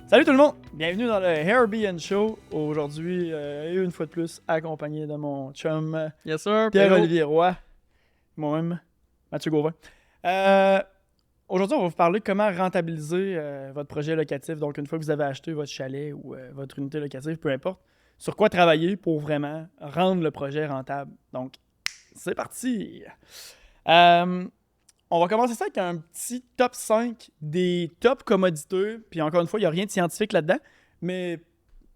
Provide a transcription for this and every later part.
Salut tout le monde! Bienvenue dans le Airbnb Show. Aujourd'hui, une fois de plus, accompagné de mon chum Yes sir, Pierre-Olivier Roy, moi-même, Mathieu Gauvin. Aujourd'hui, on va vous parler de comment rentabiliser votre projet locatif. Donc, une fois que vous avez acheté votre chalet ou votre unité locative, peu importe, sur quoi travailler pour vraiment rendre le projet rentable. Donc, c'est parti! On va commencer ça avec un petit top 5 des top commodités. Puis encore une fois, il n'y a rien de scientifique là-dedans. Mais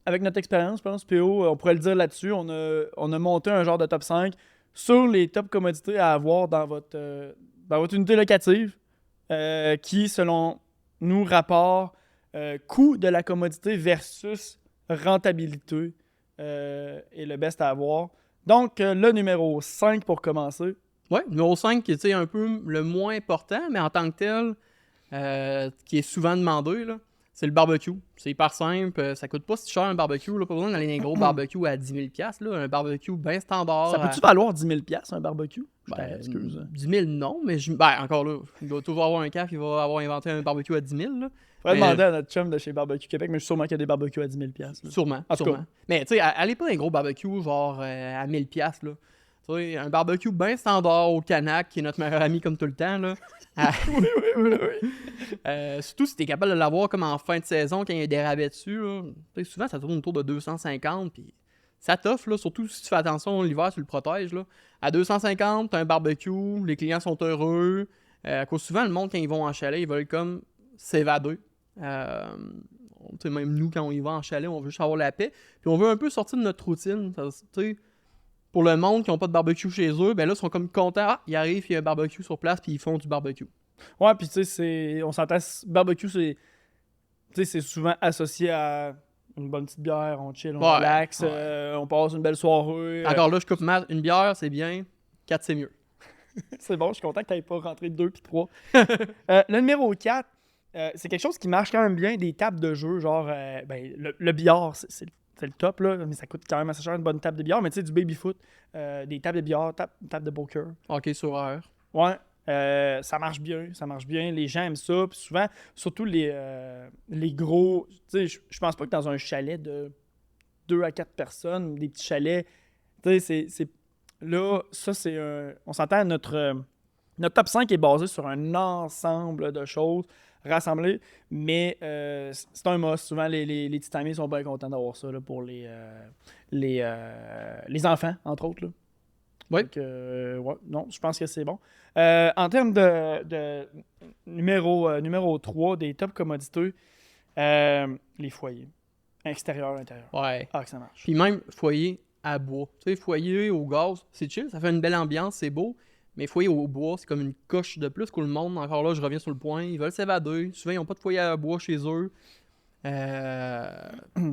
avec notre expérience, je pense, PO, on pourrait le dire là-dessus. On a monté un genre de top 5 sur les top commodités à avoir dans votre unité locative qui, selon nous, rapport coût de la commodité versus rentabilité est le best à avoir. Donc, le numéro 5 pour commencer. Ouais, numéro 5 qui est un peu le moins important, mais en tant que tel, qui est souvent demandé, là, c'est le barbecue. C'est hyper simple, ça coûte pas si cher un barbecue, là, pas besoin d'aller dans un gros barbecue à 10 000 $, là, un barbecue bien standard. Ça peut-tu valoir 10 000 un barbecue? Excuse. 10 000 non, mais encore là, il doit toujours avoir un caf qui va avoir inventé un barbecue à 10 000. Là. Faudrait demander à notre chum de chez Barbecue Québec, mais je suis sûrement qu'il y a des barbecues à 10 000 là. Sûrement, En tout sûrement. cas. Mais tu sais, allez pas dans un gros barbecue genre à 1000 $, là. Tu sais, un barbecue bien standard au Canac, qui est notre meilleur ami comme tout le temps, là. Oui. Surtout si t'es capable de l'avoir comme en fin de saison, quand il y a des rabais dessus, là. Tu sais, souvent, ça tourne autour de 250, puis ça t'offre, là, surtout si tu fais attention l'hiver, tu le protèges, là. À 250, t'as un barbecue, les clients sont heureux. À cause souvent, le monde, quand ils vont en chalet, ils veulent comme s'évader. Même nous, quand on y va en chalet, on veut juste avoir la paix. Puis on veut un peu sortir de notre routine. Pour le monde qui n'a pas de barbecue chez eux, ben là, ils sont comme contents. Ah, ils arrivent, il y a un barbecue sur place, puis ils font du barbecue. Ouais, puis tu sais, on s'entend, barbecue, c'est souvent associé à une bonne petite bière, on chill, on relaxe, on passe une belle soirée. Encore là, je coupe une bière, c'est bien. 4, c'est mieux. C'est bon, je suis content que tu n'aies pas rentré 2 puis 3. Le numéro 4, c'est quelque chose qui marche quand même bien, des tables de jeu, genre, le billard, c'est le top, là, mais ça coûte quand même assez cher une bonne table de billard, mais tu sais, du baby-foot, des tables de billard, table de poker. Hockey sur air. Ouais, ça marche bien, les gens aiment ça, puis souvent, surtout les gros, tu sais, je pense pas que dans un chalet de 2 à 4 personnes, des petits chalets, tu sais, là, ça, c'est on s'entend, notre top 5 est basé sur un ensemble de choses rassemblées, mais c'est un must. Souvent, les petits amis sont bien contents d'avoir ça là, pour les enfants, entre autres. Là. Oui. Donc, ouais, non, je pense que c'est bon. En termes de numéro 3 des top commodités, les foyers. Extérieur, intérieur. Ouais. Ah, que ça marche. Puis même foyer à bois. Tu sais, foyer au gaz, c'est chill, ça fait une belle ambiance, c'est beau. Mais foyer au bois, c'est comme une coche de plus que le monde. Encore là, je reviens sur le point. Ils veulent s'évader. Souvent, ils n'ont pas de foyer à bois chez eux.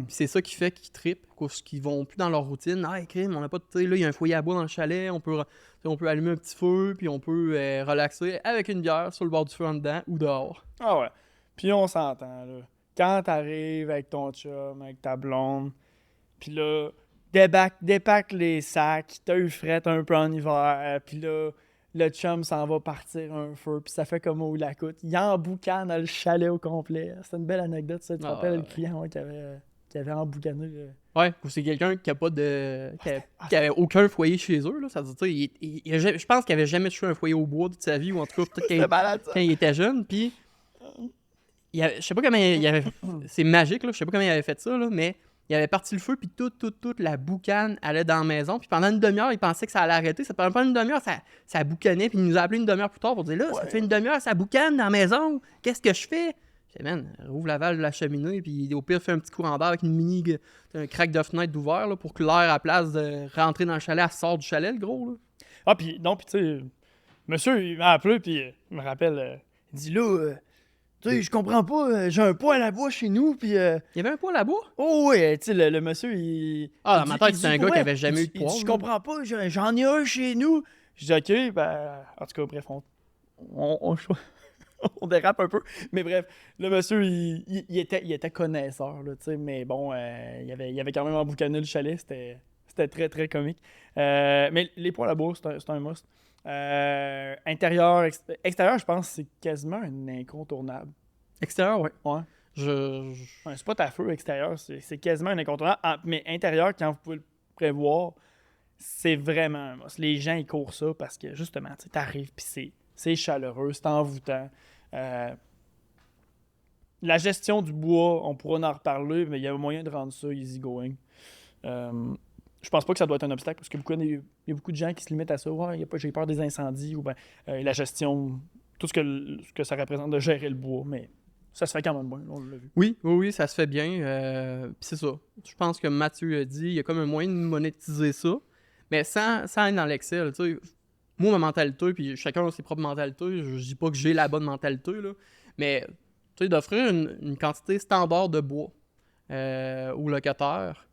C'est ça qui fait qu'ils trippent. Parce qu'ils vont plus dans leur routine. Ah, crime, on n'a pas de. Là, il y a un foyer à bois dans le chalet. On peut allumer un petit feu. Puis on peut relaxer avec une bière sur le bord du feu en dedans ou dehors. Ah ouais. Puis on s'entend, là. Quand t'arrives avec ton chum, avec ta blonde, puis là, dépack les sacs, t'as eu fret un peu en hiver, puis là, le chum s'en va partir un feu, puis ça fait comme au Lacoute. Il emboucane le chalet au complet. C'est une belle anecdote, ça. Tu te rappelles le client qui avait emboucané. Ouais, ou c'est quelqu'un qui a pas de. qui avait aucun foyer chez eux, là. Ça veut dire, je pense qu'il avait jamais touché un foyer au bois de sa vie, ou en tout cas, peut-être quand il était jeune, puis. Je sais pas comment il avait. C'est magique, là. Je sais pas comment il avait fait ça, là, mais il avait parti le feu, puis toute la boucane allait dans la maison. Puis pendant une demi-heure, il pensait que ça allait arrêter. Ça pendant une demi-heure, ça boucanait. Puis il nous a appelé une demi-heure plus tard pour dire là, ça fait une demi-heure, ça boucane dans la maison. Qu'est-ce que je fais? Je dis, man, rouvre la valve de la cheminée. Puis au pire, fais un petit courant d'air avec un crack de fenêtre d'ouvert là, pour que l'air, à place de rentrer dans le chalet, elle sort du chalet, le gros. Là. Ah, puis non, puis tu sais, monsieur, il m'a appelé, puis il me rappelle, il dit là, tu sais, je comprends pas, j'ai un poêle à bois chez nous, puis... Il y avait un poêle à bois? Oh oui, tu sais, le monsieur, il... Ah, dans ma tête, c'était un gars qui avait jamais eu de poêle. Je comprends pas, j'en ai un chez nous. Je dis, OK, ben... En tout cas, bref, on dérape un peu. Mais bref, le monsieur, il était connaisseur, là, tu sais, mais bon, il avait quand même emboucané le chalet, c'était très, très comique. Mais les poêles à bois, c'est un must. Intérieur, extérieur, je pense que c'est quasiment un incontournable. Extérieur, ouais. Ouais. Ouais, c'est pas ta feu extérieur, c'est quasiment un incontournable. Mais intérieur, quand vous pouvez le prévoir, c'est vraiment un must. Les gens, ils courent ça parce que, justement, tu arrives, puis c'est chaleureux, c'est envoûtant. La gestion du bois, on pourra en reparler, mais il y a moyen de rendre ça easy-going. Je pense pas que ça doit être un obstacle, parce il y a beaucoup de gens qui se limitent à ça. Ouais, j'ai peur des incendies, ou la gestion, tout ce que ça représente de gérer le bois, mais ça se fait quand même bien, on l'a vu. Oui, ça se fait bien. Puis c'est ça. Je pense que Mathieu a dit, il y a comme un moyen de monétiser ça, mais sans être dans l'Excel. Tu sais, moi, ma mentalité, puis chacun a ses propres mentalités, je dis pas que j'ai la bonne mentalité, là, mais tu sais, d'offrir une quantité standard de bois aux locataires.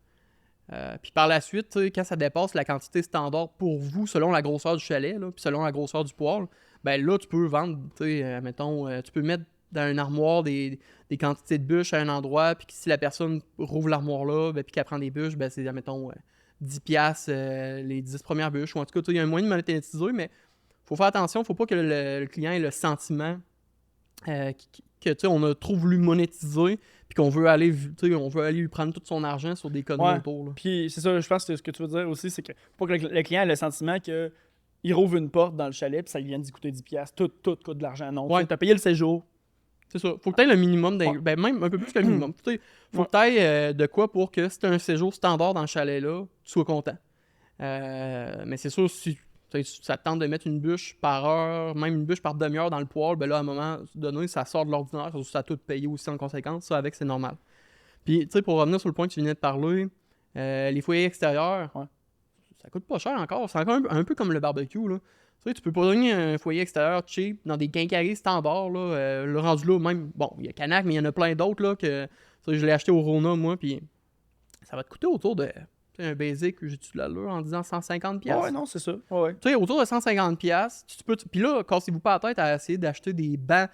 Puis par la suite, tu sais, quand ça dépasse la quantité standard pour vous, selon la grosseur du chalet, là, puis selon la grosseur du poêle, ben là, tu peux vendre, tu sais, mettons, tu peux mettre dans une armoire des quantités de bûches à un endroit, puis que si la personne rouvre l'armoire là, ben, puis qu'elle prend des bûches, ben c'est, mettons, 10$ les 10 premières bûches, ou en tout cas, il y a un moyen de monétiser, mais faut faire attention, faut pas que le client ait le sentiment que tu sais, on a trop voulu monétiser, puis qu'on veut aller, on veut aller lui prendre tout son argent sur des conneries autour. Là. Puis c'est ça, je pense que ce que tu veux dire aussi, c'est que faut pas que le client ait le sentiment que il rouvre une porte dans le chalet, puis ça lui vient d'y coûter 10$. Tout coûte de l'argent. Non, tu as payé le séjour. C'est ça. Faut que tu aies le minimum, ben même un peu plus que le minimum. Faut que tu aies de quoi pour que si tu as un séjour standard dans le chalet-là, tu sois content. Mais c'est sûr, si ça te tente de mettre une bûche par heure, même une bûche par demi-heure dans le poêle, ben là, à un moment donné, ça sort de l'ordinaire, ça a tout payé aussi en conséquence, ça avec, c'est normal. Puis, tu sais, pour revenir sur le point que tu venais de parler, les foyers extérieurs, ça coûte pas cher encore. C'est encore un peu comme le barbecue, là. Tu sais, tu peux pas donner un foyer extérieur cheap dans des quincailleries standards, là. Le rendu là, même, bon, il y a Canac, mais il y en a plein d'autres, là, que je l'ai acheté au Rona, moi, puis ça va te coûter autour de... un basic, j'ai-tu de l'allure en disant 150$? Ouais, non, c'est ça. Ouais. Tu sais, autour de 150$, puis là, cassez-vous pas la tête à essayer d'acheter des bancs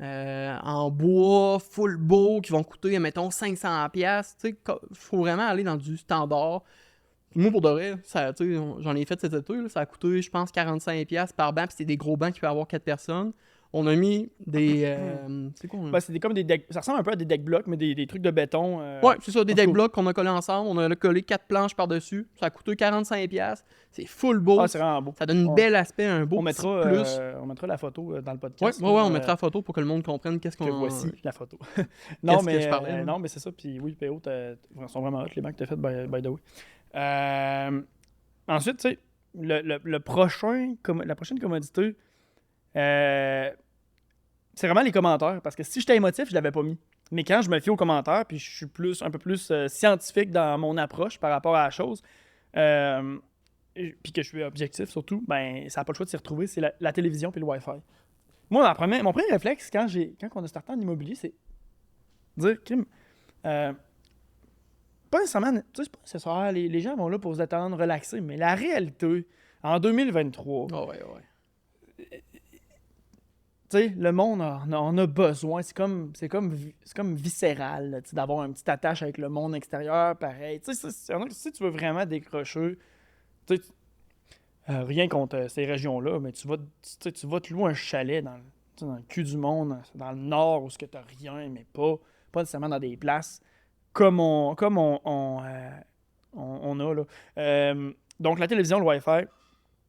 en bois, full beau, qui vont coûter, mettons, 500$. Tu sais, faut vraiment aller dans du standard. Moi, pour de vrai, j'en ai fait cet été, là, ça a coûté, je pense, 45$ par banc, puis c'est des gros bancs qui peuvent avoir 4 personnes. On a mis des... c'est quoi? C'est comme des decks... Ça ressemble un peu à des deck blocs, mais des trucs de béton. Ouais, c'est ça, des deck blocs qu'on a collés ensemble. On a collé 4 planches par-dessus. Ça a coûté 45$. C'est full beau. Ah, c'est vraiment beau. Ça donne un bel aspect, un beau plus. On mettra la photo dans le podcast. Ouais, on mettra la photo pour que le monde comprenne qu'est-ce qu'on... voici la photo. non, mais je parlais, non, mais c'est ça. Puis oui, PO, sont vraiment hot, les bancs que t'as fait, by the way. Ensuite, tu sais, la prochaine commodité... c'est vraiment les commentaires, parce que si j'étais émotif, je l'avais pas mis. Mais quand je me fie aux commentaires, puis je suis un peu plus scientifique dans mon approche par rapport à la chose, puis que je suis objectif surtout, ben ça n'a pas le choix de s'y retrouver, c'est la télévision puis le Wi-Fi. Moi, mon premier réflexe, quand on a starté en immobilier, c'est dire, Kim, pas nécessairement, tu sais, c'est pas nécessaire, les gens vont là pour se détendre, relaxer, mais la réalité, en 2023... Tu sais, le monde en a besoin. C'est comme viscéral là, d'avoir une petite attache avec le monde extérieur, pareil. Tu sais, si tu veux vraiment décrocher, tu sais, rien contre ces régions-là, mais tu vas te louer un chalet dans le cul du monde, dans le nord où tu n'as rien, mais pas nécessairement dans des places comme on a là. Donc la télévision, le Wi-Fi,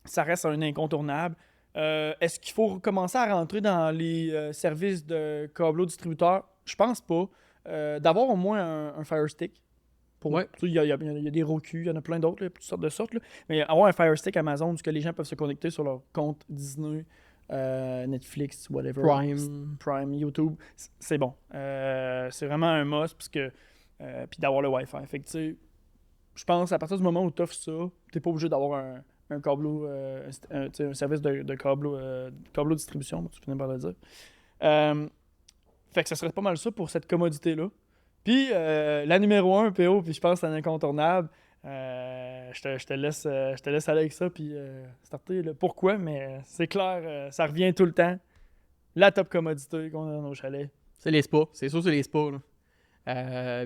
ça reste un incontournable. Est-ce qu'il faut commencer à rentrer dans les services de câbleau distributeur? Je pense pas. D'avoir au moins un Fire Stick. Il y a des Roku, il y en a plein d'autres, là, toutes sortes. Là. Mais avoir un Fire Stick Amazon, où les gens peuvent se connecter sur leur compte Disney, Netflix, whatever. Prime, YouTube, c'est bon. C'est vraiment un must, puis d'avoir le Wi-Fi. Fait que, tu sais, je pense à partir du moment où tu offres ça, t'es pas obligé d'avoir un câbleau, un service de câbleau distribution, tu finis par le dire. Fait que ça serait pas mal ça pour cette commodité-là. Puis, la numéro 1, PO, puis je pense que c'est un incontournable. Je te laisse aller avec ça, puis starter le pourquoi, mais c'est clair, ça revient tout le temps. La top commodité qu'on a dans nos chalets. C'est les spas, c'est sûr, c'est les spas. Là.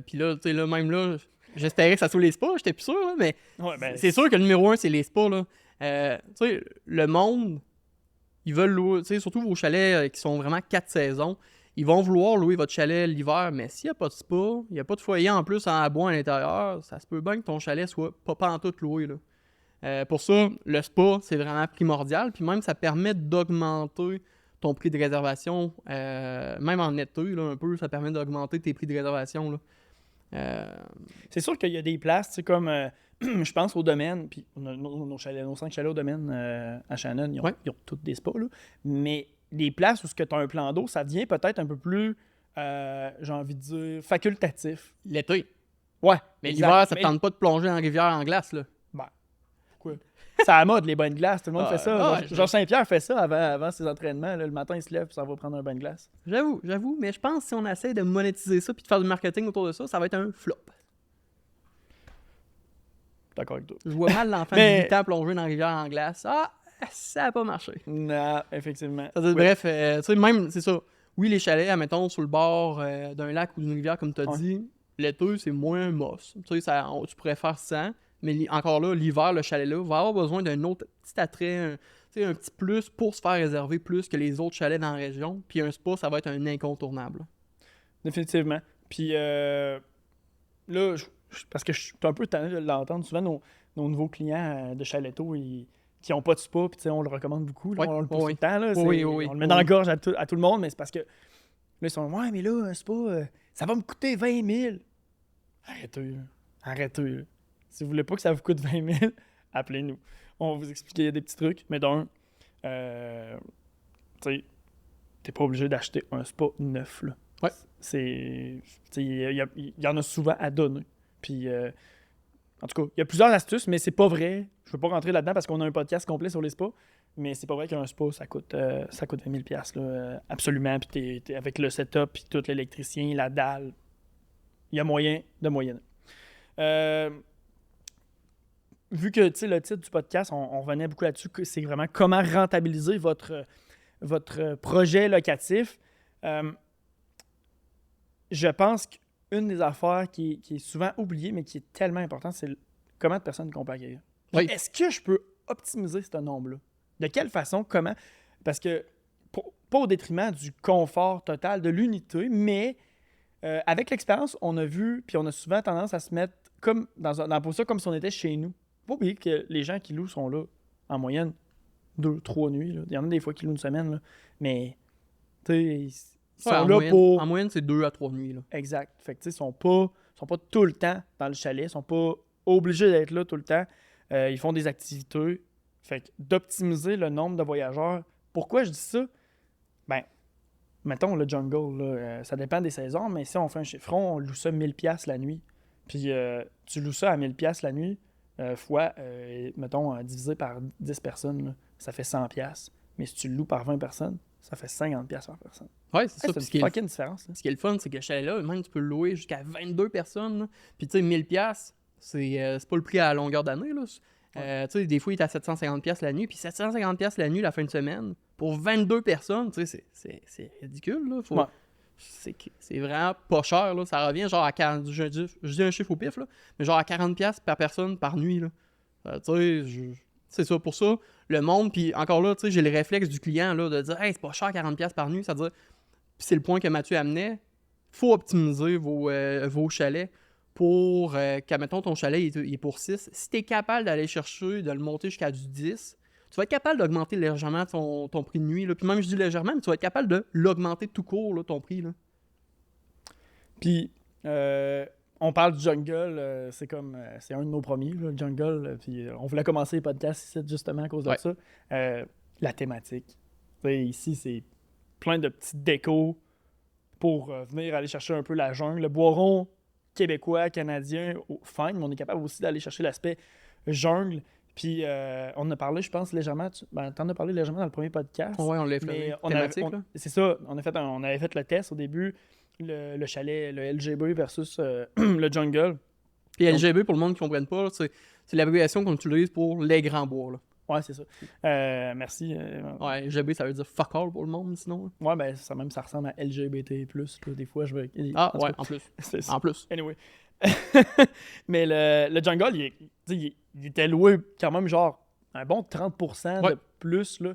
Puis là, tu sais, là, même là, j'espérais que ça soit les spas, j'étais plus sûr, là, mais c'est sûr que le numéro 1, c'est les spas. Là. Tu sais, le monde, ils veulent louer, tu sais, surtout vos chalets qui sont vraiment 4 saisons, ils vont vouloir louer votre chalet l'hiver, mais s'il n'y a pas de spa, il n'y a pas de foyer en plus en bois à l'intérieur, ça se peut bien que ton chalet soit pas pantoute loué, là. Pour ça, le spa, c'est vraiment primordial, puis même ça permet d'augmenter ton prix de réservation, même en été, là, un peu, ça permet d'augmenter tes prix de réservation, là. C'est sûr qu'il y a des places, tu sais, comme je pense au domaine, puis nos 5 chalets au domaine à Shannon, ils ont toutes des spas, là, mais les places où tu as un plan d'eau, ça devient peut-être un peu plus, j'ai envie de dire, facultatif. L'été. Ouais. Mais l'hiver, ça ne tente pas de plonger dans la rivière en glace, là. Ben, pourquoi? C'est à la mode, les bains de glace. Tout le monde fait ça. Georges Saint-Pierre fait ça avant ses entraînements. Là, le matin, il se lève et ça va prendre un bain de glace. J'avoue. Mais je pense que si on essaie de monétiser ça puis de faire du marketing autour de ça, ça va être un flop. D'accord avec toi. Je vois mal l'enfant de 8 ans plonger dans la rivière en glace. Ah, ça n'a pas marché. Non, effectivement. Bref, tu sais, même, c'est ça. Oui, les chalets, admettons, sur le bord d'un lac ou d'une rivière, comme tu as dit, l'été, c'est moins mosse. Tu sais, tu pourrais faire ça. Mais encore là, l'hiver, le chalet-là va avoir besoin d'un autre petit attrait, un petit plus pour se faire réserver plus que les autres chalets dans la région. Puis un spa, ça va être un incontournable. Définitivement. Puis là, parce que je suis un peu tanné de l'entendre, souvent nos nouveaux clients de chaletto, qui n'ont pas de spa, puis on le recommande beaucoup. Là, on le pousse tout le temps. Là, on le met dans la gorge à tout le monde, mais c'est parce que là, ils sont « Ouais, mais là, un spa, ça va me coûter 20 000. » Arrêtez. Là. Si vous voulez pas que ça vous coûte 20 000, appelez-nous. On va vous expliquer des petits trucs. Mais d'un, tu sais, t'es pas obligé d'acheter un spa neuf. Là. Ouais. Il y en a souvent à donner. Puis, en tout cas, il y a plusieurs astuces, mais c'est pas vrai. Je veux pas rentrer là-dedans parce qu'on a un podcast complet sur les spas. Mais c'est pas vrai qu'un spa, ça coûte 20 000 là, absolument. Puis t'es avec le setup, puis tout l'électricien, la dalle. Il y a moyen de moyenner. Vu que le titre du podcast, on revenait beaucoup là-dessus, que c'est vraiment comment rentabiliser votre projet locatif. Je pense qu'une des affaires qui est souvent oubliée, mais qui est tellement importante, c'est comment de personnes qu'on peut accueillir. Oui. Est-ce que je peux optimiser ce nombre-là? De quelle façon? Comment? Parce que, pas au détriment du confort total, de l'unité, mais avec l'expérience, on a vu, puis on a souvent tendance à se mettre comme dans la position comme si on était chez nous. Faut pas oublier que les gens qui louent sont là en moyenne 2-3 nuits. Là. Il y en a des fois qui louent une semaine, là. Mais ils sont là moyenne, pour... En moyenne, c'est 2 à 3 nuits. Là. Exact. Fait que ils sont pas tout le temps dans le chalet. Ils sont pas obligés d'être là tout le temps. Ils font des activités. Fait que d'optimiser le nombre de voyageurs. Pourquoi je dis ça? Ben, mettons le jungle, là, ça dépend des saisons, mais si on fait un chiffron, on loue ça 1000$ la nuit. Puis tu loues ça à 1000$ la nuit, fois, mettons, divisé par 10 personnes, là, ça fait 100$. Mais si tu le loues par 20 personnes, ça fait 50$ par personne. Ouais, c'est ça. C'est une fucking différence. Là. Ce qui est le fun, c'est que chez là, même tu peux le louer jusqu'à 22 personnes. Là. Puis tu sais, 1000$, c'est pas le prix à la longueur d'année. Là. Tu sais, des fois, il est à 750$ la nuit. Puis 750$ la nuit, la fin de semaine, pour 22 personnes, tu sais, c'est ridicule. Là. C'est vraiment pas cher. Là. Ça revient genre à 40$. Je dis un chiffre au pif, là, mais genre à 40$ par personne par nuit. Là. Tu sais, c'est ça. Pour ça, le monde, puis encore là, tu sais, j'ai le réflexe du client là, de dire « Hey, c'est pas cher 40$ par nuit. » C'est-à-dire, puis c'est le point que Mathieu amenait, faut optimiser vos chalets pour qu'admettons ton chalet il est pour 6. Si tu es capable d'aller chercher, de le monter jusqu'à du 10, tu vas être capable d'augmenter légèrement ton prix de nuit. Là. Puis même, je dis légèrement, mais tu vas être capable de l'augmenter tout court, là, ton prix. Là. Puis, on parle du jungle, c'est un de nos premiers, là, le jungle. Puis on voulait commencer les podcasts ici justement à cause de ça. La thématique. T'sais, ici, c'est plein de petites décos pour venir aller chercher un peu la jungle. Le boiron québécois, canadien, fine, mais on est capable aussi d'aller chercher l'aspect jungle. Puis on en a parlé, je pense, légèrement. T'en as parlé légèrement dans le premier podcast. Ouais, on l'a fait. Thématique, là. C'est ça. On avait fait le test au début. Le chalet, le LGB versus le jungle. Puis LGB, pour le monde qui ne comprenne pas, c'est l'abréviation qu'on utilise pour les grands bois. Là. Ouais, c'est ça. Merci. Ouais, LGB, ça veut dire fuck all pour le monde, sinon. Là. Ouais, ben ça ressemble à LGBT+. Là, des fois, je veux... En plus. En plus. Anyway. Mais le jungle, il était loué quand même genre un bon 30% de plus. Là.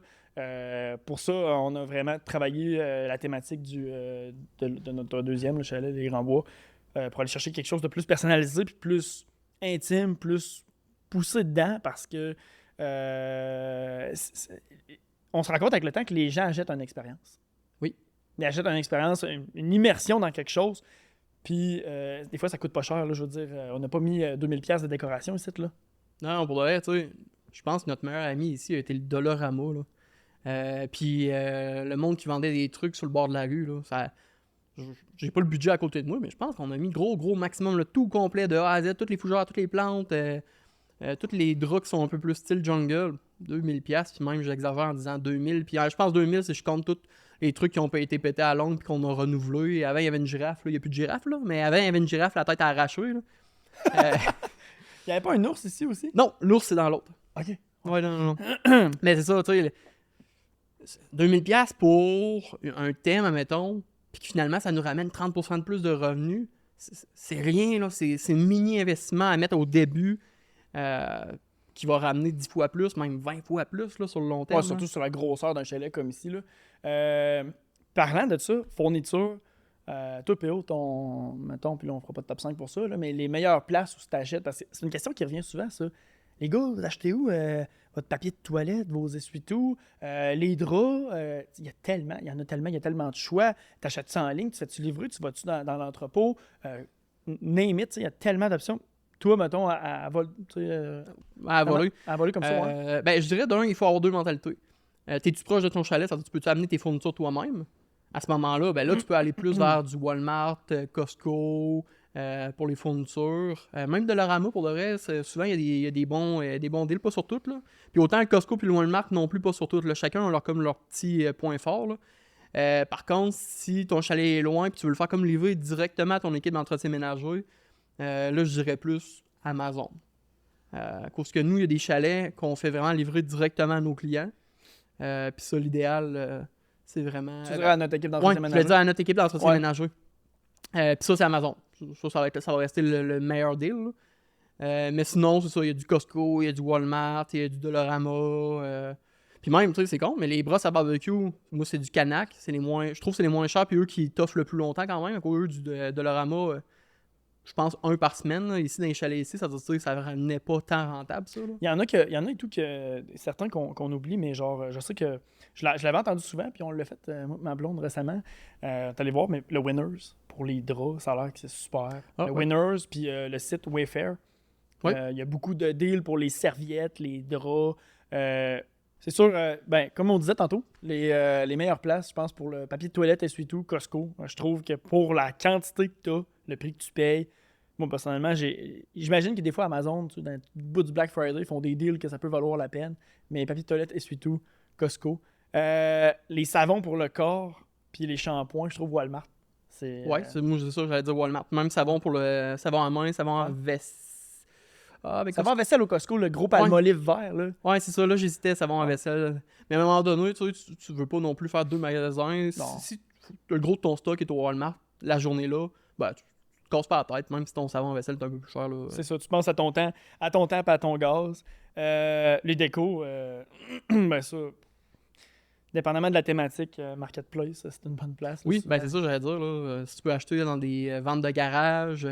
Pour ça, on a vraiment travaillé la thématique de notre deuxième, le chalet des Grands-Bois, pour aller chercher quelque chose de plus personnalisé, puis plus intime, plus poussé dedans, parce que on se rend compte avec le temps que les gens achètent une expérience. Oui. Ils achètent une expérience, une immersion dans quelque chose. Puis, des fois, ça coûte pas cher. Là, je veux dire, on n'a pas mis 2000$ de décoration ici. Là. Non, pour de vrai, tu sais, je pense que notre meilleur ami ici a été le Dollarama, là. Puis le monde qui vendait des trucs sur le bord de la rue, là, ça... J'ai pas le budget à côté de moi, mais je pense qu'on a mis gros maximum, le tout complet de A à Z, toutes les fougères, toutes les plantes, tous les draps qui sont un peu plus style jungle, 2000$, puis même j'exagère en disant 2000$, puis je pense 2000$ si je compte tous les trucs qui ont pas été pétés à longue puis qu'on a renouvelé. Avant, il y avait une girafe, là. Il n'y a plus de girafe, là, mais avant, il y avait une girafe, la tête arrachée, là. Il n'y avait pas un ours ici aussi? Non, l'ours, c'est dans l'autre. OK. Ouais, non. Mais c'est ça, tu sais, 2000$ pour un thème, admettons, puis que finalement, ça nous ramène 30% de plus de revenus. C'est rien, là. C'est un mini-investissement à mettre au début qui va ramener 10 fois plus, même 20 fois plus là, sur le long terme. Ouais, surtout sur la grosseur d'un chalet comme ici. Là. Parlant de ça, fourniture, toi, PO, mettons, puis là, on fera pas de top 5 pour ça, là, mais les meilleures places où tu achètes, parce que c'est une question qui revient souvent, ça. Les gars, vous achetez où votre papier de toilette, vos essuie-tout, les draps? Il y en a tellement de choix. Tu achètes ça en ligne, tu fais-tu livrer, tu vas-tu dans l'entrepôt? Name it, il y a tellement d'options. Toi, mettons, à voler comme ça, ouais. Ben, je dirais, d'un, il faut avoir deux mentalités. T'es-tu proche de ton chalet, ça veut dire, tu peux-tu amener tes fournitures toi-même? À ce moment-là, ben là, tu peux aller plus vers du Walmart, Costco, pour les fournitures. Même Dollarama, pour le reste, souvent, il y a des bons deals, pas sur toutes. Là. Puis autant le Costco puis le Walmart non plus, pas sur toutes. Là. Chacun a comme leur petit point fort. Là. Par contre, si ton chalet est loin et tu veux le faire comme livrer directement à ton équipe d'entretien ménager, là, je dirais plus Amazon. Parce que nous, il y a des chalets qu'on fait vraiment livrer directement à nos clients. Puis ça, l'idéal, c'est vraiment... Tu dirais à notre équipe d'entretien ménager? Je vais dire à notre équipe d'entretien ménager. Puis ça, c'est Amazon. Ça va rester le meilleur deal. Mais sinon, c'est ça, il y a du Costco, il y a du Walmart, il y a du Dollarama. Puis même, tu sais, c'est con, mais les brosses à barbecue, moi, c'est du Canac. Je trouve que c'est les moins chers, puis eux qui t'offrent le plus longtemps quand même. Eux, du Dollarama, je pense, un par semaine. Là. Ici, dans les chalets ici, ça veut dire que ça n'est pas tant rentable, ça. Là. Il y en a et tout, certains qu'on oublie, mais genre, je sais que je l'avais entendu souvent, puis on l'a fait, ma blonde, récemment. T'allais voir, mais le Winners, pour les draps, ça a l'air que c'est super. Le Winners, puis le site Wayfair. Il y a beaucoup de deals pour les serviettes, les draps. C'est sûr, comme on disait tantôt, les meilleures places, je pense, pour le papier de toilette, essuie-tout, Costco. Je trouve que pour la quantité que tu as, le prix que tu payes, moi, personnellement, j'imagine que des fois, Amazon, dans le bout du Black Friday, ils font des deals que ça peut valoir la peine. Mais papier de toilette, essuie-tout, Costco. Les savons pour le corps, puis les shampoings, je trouve Walmart. Moi, c'est ça, j'allais dire Walmart. Même savon pour le savon à main, savon à vaisselle. Savon à vaisselle au Costco, le gros palmolive vert. Là. Ouais, c'est ça. Là, j'hésitais, savon à vaisselle. Mais à un moment donné, tu veux pas non plus faire deux magasins. Si le gros de ton stock est au Walmart la journée-là, ben, tu te casses pas la tête, même si ton savon à vaisselle est un peu plus cher. Là. C'est ça, tu penses à ton temps et à ton gaz. Les décos, ben ça, dépendamment de la thématique, Marketplace, c'est une bonne place. Oui, ben c'est ça, j'allais dire. Là, si tu peux acheter dans des ventes de garage,